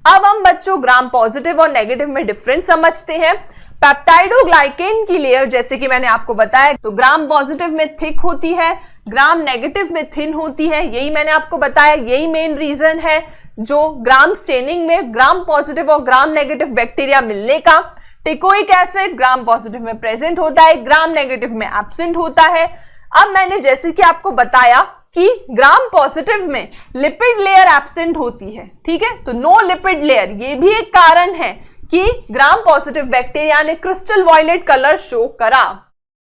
अब हम बच्चों ग्राम पॉजिटिव और नेगेटिव में डिफरेंस समझते हैं। पेप्टाइडोग्लाइकेन की लेयर जैसे कि मैंने आपको बताया, तो ग्राम पॉजिटिव में थिक होती है, ग्राम नेगेटिव में थिन होती है। यही मैंने आपको बताया, यही मेन रीजन है जो ग्राम स्टेनिंग में ग्राम पॉजिटिव और ग्राम नेगेटिव बैक्टीरिया मिलने का। टिकोइक एसिड ग्राम पॉजिटिव में प्रेजेंट होता है, ग्राम नेगेटिव में एब्सेंट होता है। अब मैंने जैसे कि आपको बताया कि ग्राम पॉजिटिव में लिपिड लेयर एब्सेंट होती है, ठीक है, तो नो लिपिड लेयर ये भी एक कारण है कि ग्राम पॉजिटिव बैक्टीरिया ने क्रिस्टल वॉयलेट कलर शो करा।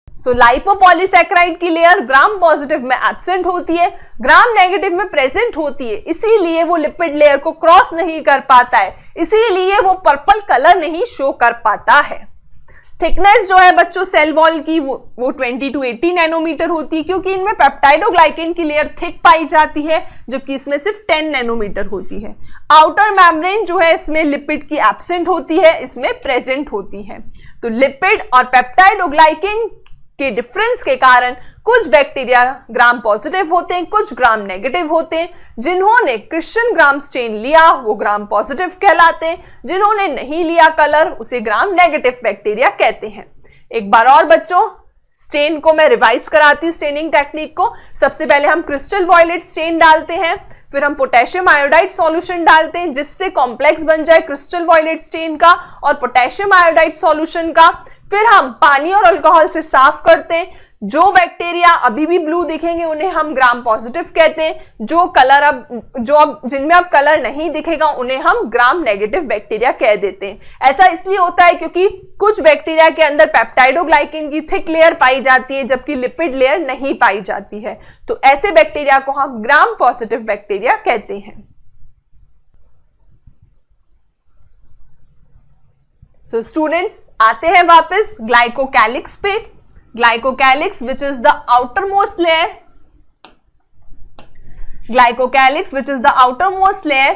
सो लाइपोपॉलीसैकेराइड की लेयर ग्राम पॉजिटिव में एब्सेंट होती है, ग्राम नेगेटिव में प्रेजेंट होती है, इसीलिए वो लिपिड लेयर को क्रॉस नहीं कर पाता है, इसीलिए वो पर्पल कलर नहीं शो कर पाता है। थिकनेस जो है बच्चों सेल वॉल की वो 20 to 80 नैनोमीटर होती है, क्योंकि इनमें पेप्टाइडोग्लाइकेन की लेयर थिक पाई जाती है, जबकि इसमें सिर्फ 10 नैनोमीटर होती है। आउटर मेम्ब्रेन जो है इसमें लिपिड की एब्सेंट होती है, इसमें प्रेजेंट होती है। तो लिपिड और पेप्टाइडोग्लाइकेन के डिफरेंस के कारण कुछ बैक्टीरिया ग्राम पॉजिटिव होते हैं, कुछ ग्राम नेगेटिव होते हैं। जिन्होंने क्रिश्चियन ग्राम स्टेन लिया वो ग्राम पॉजिटिव कहलाते हैं, जिन्होंने नहीं लिया कलर उसे ग्राम नेगेटिव बैक्टीरिया कहते हैं। एक बार और बच्चों स्टेन को मैं रिवाइज कराती हूँ, स्टेनिंग टेक्निक को। सबसे पहले हम क्रिस्टल वॉयलेट स्टेन डालते हैं, फिर हम पोटेशियम आयोडाइड सॉल्यूशन डालते हैं जिससे कॉम्प्लेक्स बन जाए क्रिस्टल वॉयलेट स्टेन का और पोटेशियम आयोडाइड सॉल्यूशन का। फिर हम पानी और अल्कोहल से साफ करते हैं। जो बैक्टीरिया अभी भी ब्लू दिखेंगे उन्हें हम ग्राम पॉजिटिव कहते हैं, जिनमें अब कलर नहीं दिखेगा उन्हें हम ग्राम नेगेटिव बैक्टीरिया कह देते हैं। ऐसा इसलिए होता है क्योंकि कुछ बैक्टीरिया के अंदर पेप्टाइडोग्लाइकेन की थिक लेयर पाई जाती है जबकि लिपिड लेयर नहीं पाई जाती है, तो ऐसे बैक्टीरिया को हम ग्राम पॉजिटिव बैक्टीरिया कहते हैं। सो स्टूडेंट्स आते हैं वापस ग्लाइकोकैलिक्स पे। Glycocalyx which is the outermost layer, glycocalyx which is the outermost layer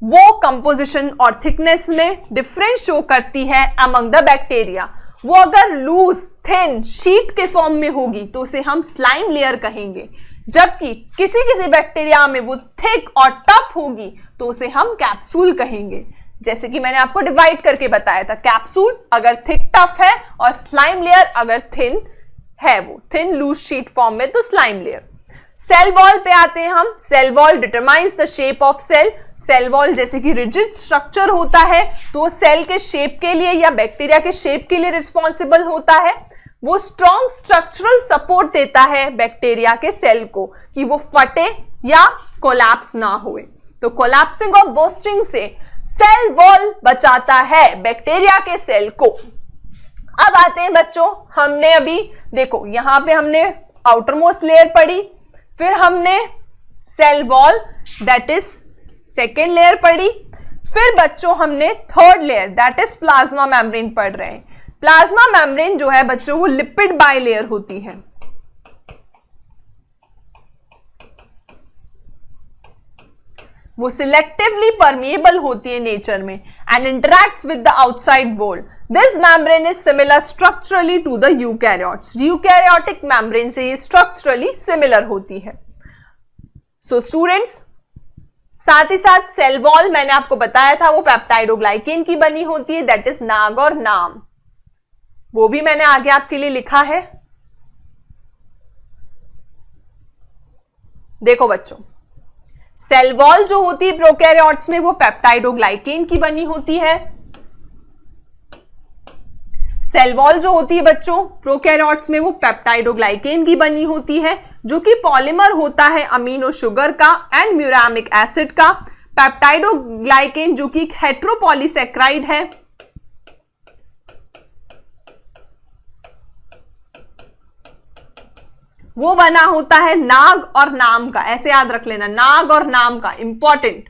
वो कंपोजिशन और थिकनेस में डिफरेंस शो करती है अमंग द बैक्टीरिया। वो अगर लूज थिन शीट के फॉर्म में होगी तो उसे हम स्लाइम लेयर कहेंगे, जबकि किसी किसी बैक्टीरिया में वो थिक और टफ होगी तो उसे हम कैप्सूल कहेंगे। जैसे कि मैंने आपको डिवाइड करके बताया था, कैप्सूल अगर थिक टफ है और स्लाइम लेयर अगर थिन है, वो थिन लूज शीट फॉर्म में तो स्लाइम लेयर। सेल वॉल पे आते हैं हम। Cell wall determines the shape of cell. Cell wall जैसे कि रिजिड स्ट्रक्चर होता है तो सेल के शेप के लिए या बैक्टीरिया के शेप के लिए रिस्पॉन्सिबल होता है। वो स्ट्रॉन्ग स्ट्रक्चरल सपोर्ट देता है बैक्टीरिया के सेल को कि वो फटे या कोलैप्स ना हुए। तो कोलैप्सिंग और बर्स्टिंग से सेल वॉल बचाता है बैक्टीरिया के सेल को। अब आते हैं बच्चों, हमने अभी देखो यहां पे हमने आउटरमोस्ट लेयर पढ़ी, फिर हमने cell wall that is second layer पढ़ी, फिर बच्चों हमने third layer that is plasma membrane पढ़ रहे हैं। प्लाज्मा मेम्ब्रेन जो है बच्चों वो लिपिड बाइलेयर होती है। वो सिलेक्टिवली परमिएबल होती है नेचर में and interacts with the outside world. This membrane is similar structurally to the eukaryotes. Eukaryotic membrane से ये स्ट्रक्चरली सिमिलर होती है। सो स्टूडेंट्स साथ ही साथ सेल वॉल मैंने आपको बताया था वो पेप्टाइडोग्लाइकेन की बनी होती है, दैट इज नाग और नाम, वो भी मैंने आगे आपके लिए लिखा है। देखो बच्चों, सेल वॉल जो होती है प्रोकैरियोट्स में वो पेप्टाइडोग्लाइकेन की बनी होती है। सेल वॉल जो होती है बच्चों प्रोकैरियोट्स में वो पेप्टाइडोग्लाइकेन की बनी होती है, जो कि पॉलीमर होता है अमीनो शुगर का एंड म्यूरामिक एसिड का। पेप्टाइडोग्लाइकेन जो कि हेट्रोपॉलीसेक्राइड है, वो बना होता है नाग और नाम का। ऐसे याद रख लेना, नाग और नाम का, इंपॉर्टेंट।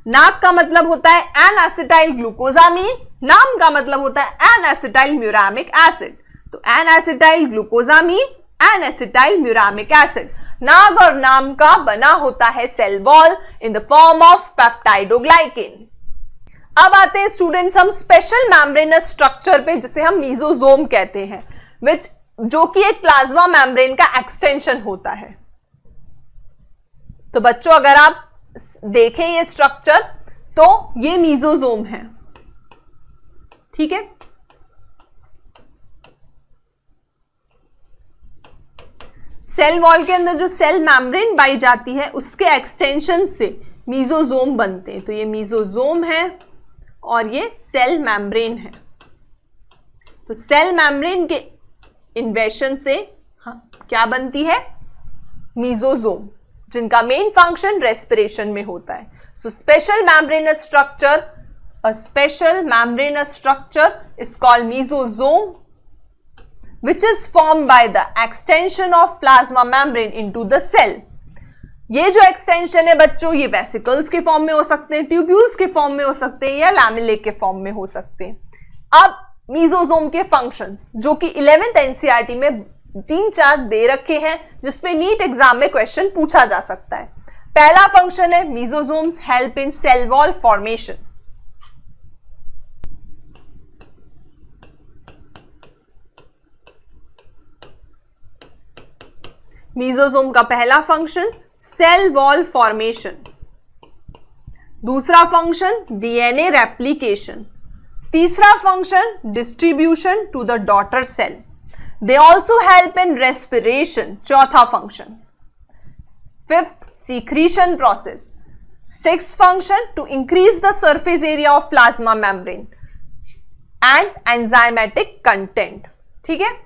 नाग का मतलब होता है एन एसिटाइल ग्लूकोजामीन, नाम का मतलब होता है एन एसिटाइल म्यूरामिक एसिड। तो N acetyl glucosamine, N acetyl muramic acid, NAG और नाम का बना होता है cell wall in the form of peptidoglycan. अब आते हैं स्टूडेंट्स हम स्पेशल मेम्ब्रेनस स्ट्रक्चर पे, जिसे हम मीजोजोम कहते हैं, विच जो कि एक प्लाज्मा मेम्ब्रेन का एक्सटेंशन होता है। तो बच्चों अगर आप देखें ये स्ट्रक्चर तो ये मीजोजोम है, ठीक है। सेल वॉल के अंदर जो सेल मेम्ब्रेन पाई जाती है उसके एक्सटेंशन से मीजोजोम बनते हैं। तो ये मीजोजोम है और ये सेल मेम्ब्रेन है। तो सेल मेम्ब्रेन के इन्वेशन से क्या बनती है, मीजोजोम, जिनका मेन फंक्शन रेस्पिरेशन में होता है। So special membranous structure, a special membranous structure is called mesosome, which is formed by the extension of plasma membrane into the cell। ये जो एक्सटेंशन है बच्चों, ये वेसिकल्स के फॉर्म में हो सकते हैं, ट्यूब्यूल्स के फॉर्म में हो सकते हैं, या लैमेले के फॉर्म में हो सकते हैं। अब मीजोजोम के फंक्शंस जो कि 11th एनसीईआरटी में 3-4 दे रखे हैं, जिसपे नीट एग्जाम में क्वेश्चन पूछा जा सकता है। पहला फंक्शन है mesosomes help in cell wall formation. Mesosome का पहला फंक्शन सेल वॉल फॉर्मेशन, दूसरा फंक्शन डीएनए रेप्लिकेशन, तीसरा function distribution to the daughter cell. They also help in respiration, चौथा function. Fifth secretion process. Sixth function to increase the surface area of plasma membrane and enzymatic content, ठीक है।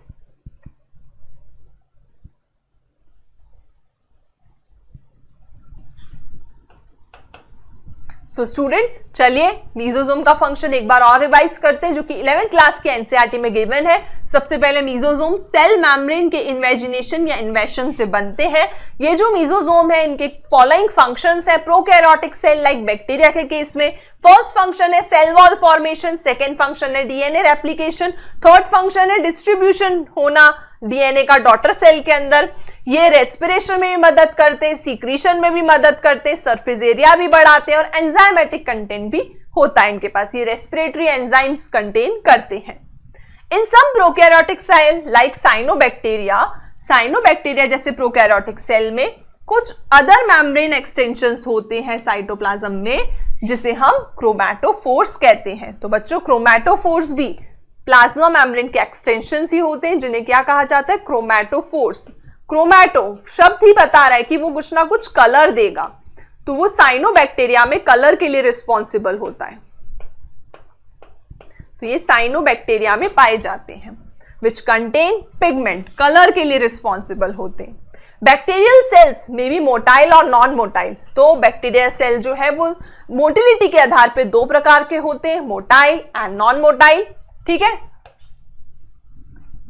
So students चलिए mesosome का function एक बार और revise करते हैं, जो कि 11th क्लास के एनसीईआरटी में गिवन है। सबसे पहले मीजोजोम सेल मेम्ब्रेन के इन्वेजिनेशन या इन्वेशन से बनते हैं। ये जो मीजोजोम है इनके फॉलोइंग फंक्शंस है प्रोकैरियोटिक सेल लाइक बैक्टीरिया के केस में। फर्स्ट फंक्शन है cell wall formation, second function है डीएनए रेप्लिकेशन, थर्ड फंक्शन है डिस्ट्रीब्यूशन होना डीएनए का डॉटर सेल के अंदर। ये रेस्पिरेशन में भी मदद करते, सीक्रीशन में भी मदद करते, सरफेस एरिया भी बढ़ाते हैं और एंजाइमेटिक कंटेंट भी होता है इनके पास। ये रेस्पिरेटरी एंजाइम्स कंटेन करते हैं। In some prokaryotic cell like cyanobacteria, cyanobacteria जैसे प्रोकैरियोटिक सेल में कुछ अदर मेम्ब्रेन एक्सटेंशंस होते हैं साइटोप्लाज्म में, जिसे हम क्रोमैटोफोर्स कहते हैं। तो बच्चों क्रोमैटोफोर्स भी प्लाज्मा मेम्ब्रेन के एक्सटेंशंस ही होते हैं, जिन्हें क्या कहा जाता है, क्रोमैटोफोर्स। क्रोमैटो शब्द ही बता रहा है कि वो कुछ ना कुछ कलर देगा, तो वो साइनोबैक्टीरिया में कलर के लिए रिस्पॉन्सिबल होता है। तो ये साइनोबैक्टीरिया में पाए जाते हैं, विच कंटेन पिगमेंट, कलर के लिए रिस्पॉन्सिबल होते हैं। बैक्टीरियल सेल्स में भी मोटाइल और नॉन मोटाइल। तो बैक्टीरिया सेल जो है वो मोटिलिटी के आधार पे दो प्रकार के होते हैं, मोटाइल एंड नॉन मोटाइल, ठीक है।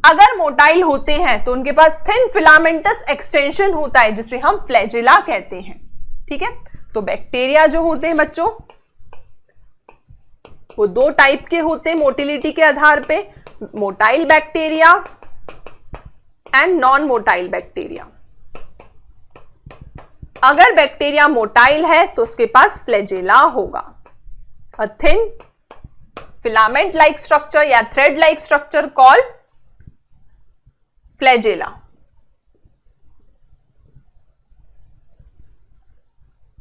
अगर मोटाइल होते हैं तो उनके पास थिन फिलामेंटस एक्सटेंशन होता है, जिसे हम फ्लैजेला कहते हैं, ठीक है। तो बैक्टीरिया जो होते हैं बच्चों वो दो टाइप के होते हैं मोटिलिटी के आधार पे, motile bacteria and non motile bacteria. अगर बैक्टीरिया मोटाइल है तो उसके पास फ्लैजेला होगा, a thin filament like structure या thread like structure called flagella.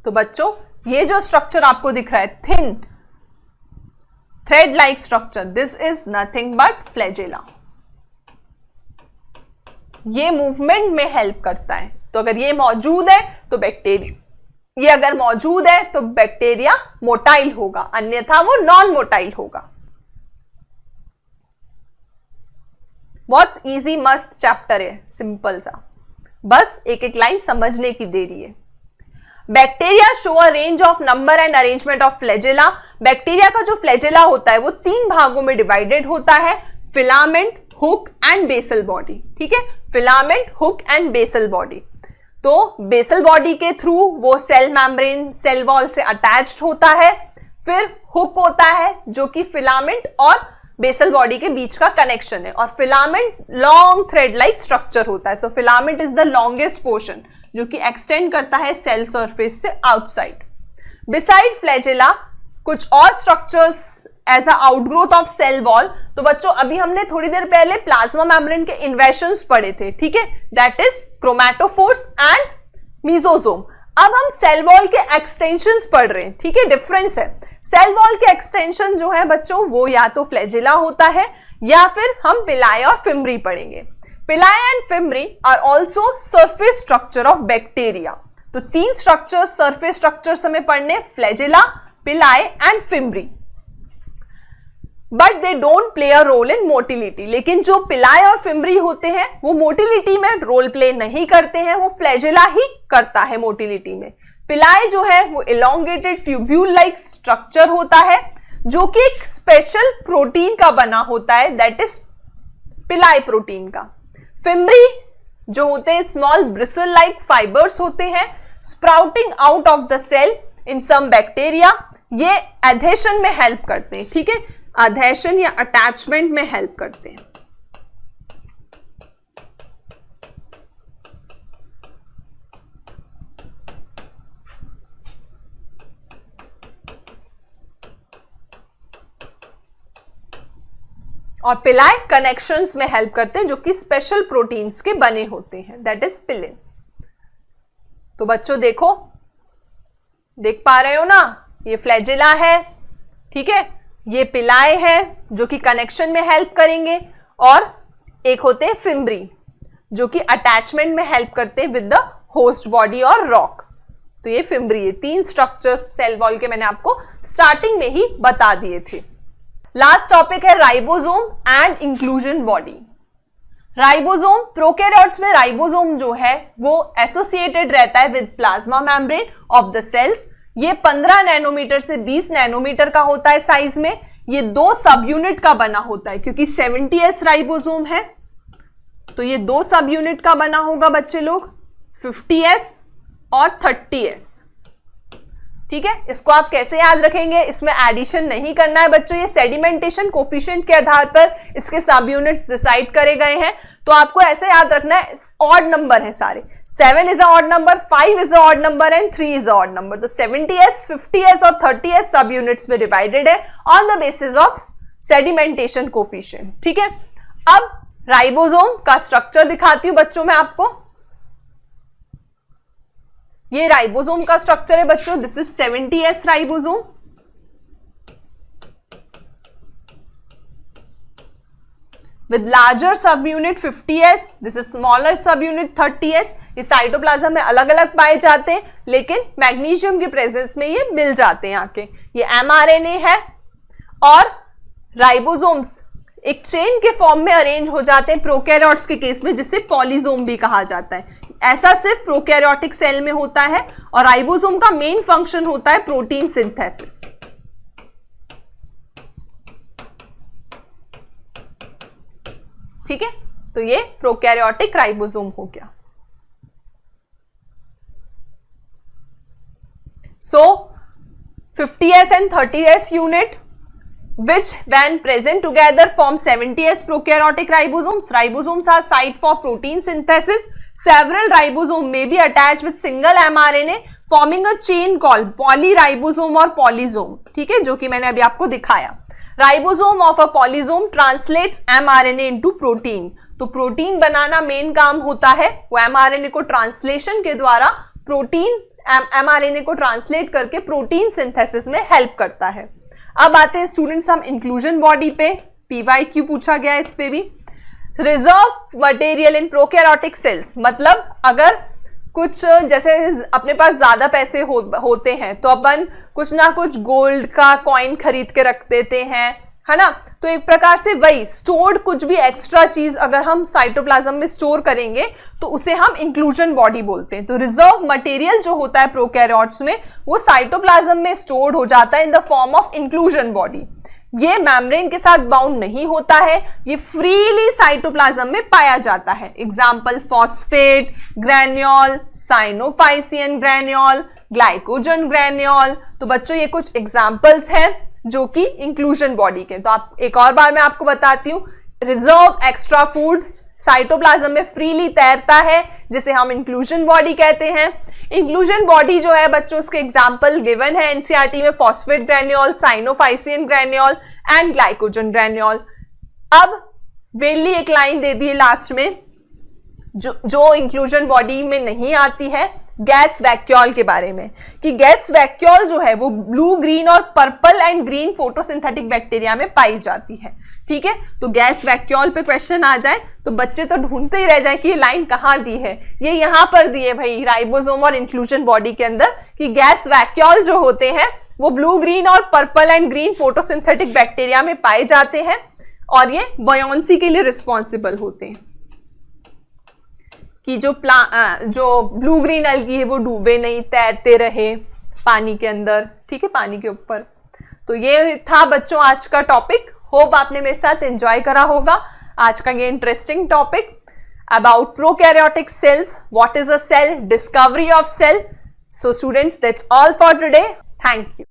तो बच्चों ये जो स्ट्रक्चर आपको दिख रहा है thin thread like structure, this is nothing but flagella. ये मूवमेंट में हेल्प करता है। तो अगर ये मौजूद है तो बैक्टीरिया, ये अगर मौजूद है तो बैक्टीरिया मोटाइल होगा, अन्यथा वो नॉन मोटाइल होगा। बहुत इजी मस्त चैप्टर है, सिंपल सा, बस एक एक लाइन समझने की देरी है। Bacteria show a range of number and arrangement of flagella. Bacteria का जो फ्लैजेला होता है वो 3 भागों में डिवाइडेड होता है, filament, hook and basal body. ठीक है, filament, hook and basal body. तो बेसल बॉडी के थ्रू वो सेल मेम्ब्रेन, सेल वॉल से अटैच्ड होता है। फिर हुक होता है जो कि फिलामेंट और बेसल बॉडी के बीच का कनेक्शन है, और filament long thread like structure होता है। So filament is the longest portion जो कि एक्सटेंड करता है सेल सरफेस से आउटसाइड। बिसाइड फ्लैजेला कुछ और structures as a outgrowth of cell wall. तो बच्चों अभी हमने थोड़ी देर पहले प्लाज्मा मेम्ब्रेन के इन्वेशंस पढ़े थे, ठीक है, that is chromatophores and mesosome. अब हम सेल वॉल के एक्सटेंशंस पढ़ रहे हैं, ठीक है, डिफरेंस है। सेल वॉल के एक्सटेंशन जो है बच्चों वो या तो फ्लैजेला होता है या फिर हम पिलाई और फिम्बरी पढ़ेंगे। Pili and fimbriae are also surface structure of bacteria. तो 3 स्ट्रक्चर्स, सरफेस स्ट्रक्चर्स हमें पढ़ने, flagella, pili and fimbriae. But they don't play a role in motility. लेकिन जो पिलाई और फिम्बरी होते हैं वो मोटिलिटी में रोल प्ले नहीं करते हैं, वो फ्लैजेला ही करता है मोटिलिटी में। पिलाई जो है वो इलोंगेटेड ट्यूब्यूल लाइक स्ट्रक्चर होता है जो कि एक स्पेशल प्रोटीन का बना होता है, दैट इज पिलाई प्रोटीन का। फिम्बरी जो होते हैं स्मॉल ब्रिसल लाइक फाइबर्स होते हैं, sprouting out of the cell in some bacteria. ये एडहेशन में हेल्प करते हैं, ठीक है, एडहेशन या अटैचमेंट में हेल्प करते हैं। और पिलाई कनेक्शंस में हेल्प करते हैं जो कि स्पेशल प्रोटीन्स के बने होते हैं, दैट इज पिलिन। तो बच्चों देखो, देख पा रहे हो ना, ये फ्लैजेला है, ठीक है, ये पिलाई है जो कि कनेक्शन में हेल्प करेंगे, और एक होते हैं फिम्बरी जो कि अटैचमेंट में हेल्प करते हैं विद द होस्ट बॉडी और रॉक। तो ये फिम्बरी है। 3 स्ट्रक्चर्स सेल वॉल के मैंने आपको स्टार्टिंग में ही बता दिए थे। लास्ट टॉपिक है ribosome and inclusion body. Ribosome, prokaryotes में राइबोसोम जो है वो एसोसिएटेड रहता है with plasma membrane of the cells. ये 15 नैनोमीटर से 20 नैनोमीटर का होता है साइज में। ये 2 सब यूनिट का बना होता है, क्योंकि 70S राइबोसोम है तो ये 2 सब यूनिट का बना होगा बच्चे लोग, 50S और 30S। ठीक है, इसको आप कैसे याद रखेंगे, इसमें एडिशन नहीं करना है बच्चों, ये सेडिमेंटेशन कोफिशिएंट के आधार पर इसके सब यूनिट्स डिसाइड करे गए हैं। तो आपको ऐसे याद रखना है, ऑड नंबर है सारे, 7 is a odd number, 5 is a odd number and 3 is a odd number. तो 70S, 50S और 30S सब यूनिट्स में डिवाइडेड है on the basis of sedimentation coefficient. ठीक है, अब राइबोसोम का स्ट्रक्चर दिखाती हूं बच्चों मैं आपको। ये राइबोसोम का स्ट्रक्चर है बच्चों, this is 70S ribosome. With larger सब unit 50S, this is smaller सब यूनिट 30S। ये साइटोप्लाज्म में अलग अलग पाए जाते हैं, लेकिन मैग्नीशियम के प्रेजेंस में ये मिल जाते हैं आके। ये mRNA है, और राइबोसोम्स एक चेन के फॉर्म में अरेंज हो जाते हैं प्रोकैरियोट्स के केस में, जिसे पॉलीसोम भी कहा जाता है। ऐसा सिर्फ प्रोकैरियोटिक सेल में होता है, और राइबोसोम का मेन फंक्शन होता है प्रोटीन सिंथेसिस। ठीक है, तो ये प्रोकैरियोटिक राइबोसोम हो गया। सो 50S and 30S unit which when present together form 70S prokaryotic ribosomes. Ribosomes are site for protein synthesis. Several ribosome may be attached with single mRNA forming a chain called polyribosome or polysome. ठीक है, जो कि मैंने अभी आपको दिखाया। Ribosome of a polysome translates mRNA into protein. तो protein बनाना main काम होता है, वो mRNA को ट्रांसलेशन के द्वारा प्रोटीन mRNA को ट्रांसलेट करके प्रोटीन सिंथेसिस में हेल्प करता है। अब आते हैं स्टूडेंट्स हम इंक्लूजन बॉडी पे, PYQ पूछा गया है इस पे भी। Reserve material in prokaryotic cells, मतलब अगर कुछ जैसे अपने पास ज्यादा पैसे होते हैं तो अपन कुछ ना कुछ गोल्ड का कॉइन खरीद के रख देते हैं, है ना। तो एक प्रकार से वही स्टोर्ड कुछ भी एक्स्ट्रा चीज अगर हम साइटोप्लाज्म में स्टोर करेंगे तो उसे हम इंक्लूजन बॉडी बोलते हैं। तो रिजर्व मटेरियल जो होता है प्रोकैरियोट्स में वो साइटोप्लाज्म में स्टोर्ड हो जाता है इन the form of inclusion body. ये मेम्ब्रेन के साथ बाउंड नहीं होता है, ये फ्रीली साइटोप्लाज्म में पाया जाता है। Example phosphate granule, cyanophycean granule, glycogen granule. तो बच्चों ये कुछ एग्जाम्पल्स हैं जो कि इंक्लूजन बॉडी के। तो आप एक और बार मैं आपको बताती हूँ, रिजर्व एक्स्ट्रा फूड साइटोप्लाज्म में फ्रीली तैरता है जिसे हम इंक्लूजन बॉडी कहते हैं। इंक्लूजन बॉडी जो है बच्चों उसके एग्जाम्पल गिवन है एनसीईआरटी में, phosphate granule, cyanophycean granule and glycogen granule. अब वेली एक लाइन दे दी है लास्ट में जो इंक्लूजन बॉडी में नहीं आती है, गैस वैक्यूल के बारे में, कि गैस वैक्यूल जो है वो ब्लू, ग्रीन और purple and green photosynthetic bacteria में पाई जाती है। ठीक है, तो गैस वैक्यूल पे क्वेश्चन आ जाए तो बच्चे तो ढूंढते ही रह जाए कि ये लाइन कहाँ दी है। ये यहां पर दी है भाई, राइबोसोम और इंक्लूजन बॉडी के अंदर, कि गैस वैक्यूल जो होते हैं वो ब्लू, ग्रीन और purple and green photosynthetic bacteria में पाए जाते हैं और ये बॉयंसी के लिए रिस्पॉन्सिबल होते हैं कि जो ब्लू ग्रीन अलगी है वो डूबे नहीं, तैरते रहे पानी के अंदर, ठीक है, पानी के ऊपर। तो ये था बच्चों आज का टॉपिक। होप आपने मेरे साथ एंजॉय करा होगा आज का ये interesting topic about prokaryotic cells, what is a cell, discovery of cell. So students, that's all for today. Thank you.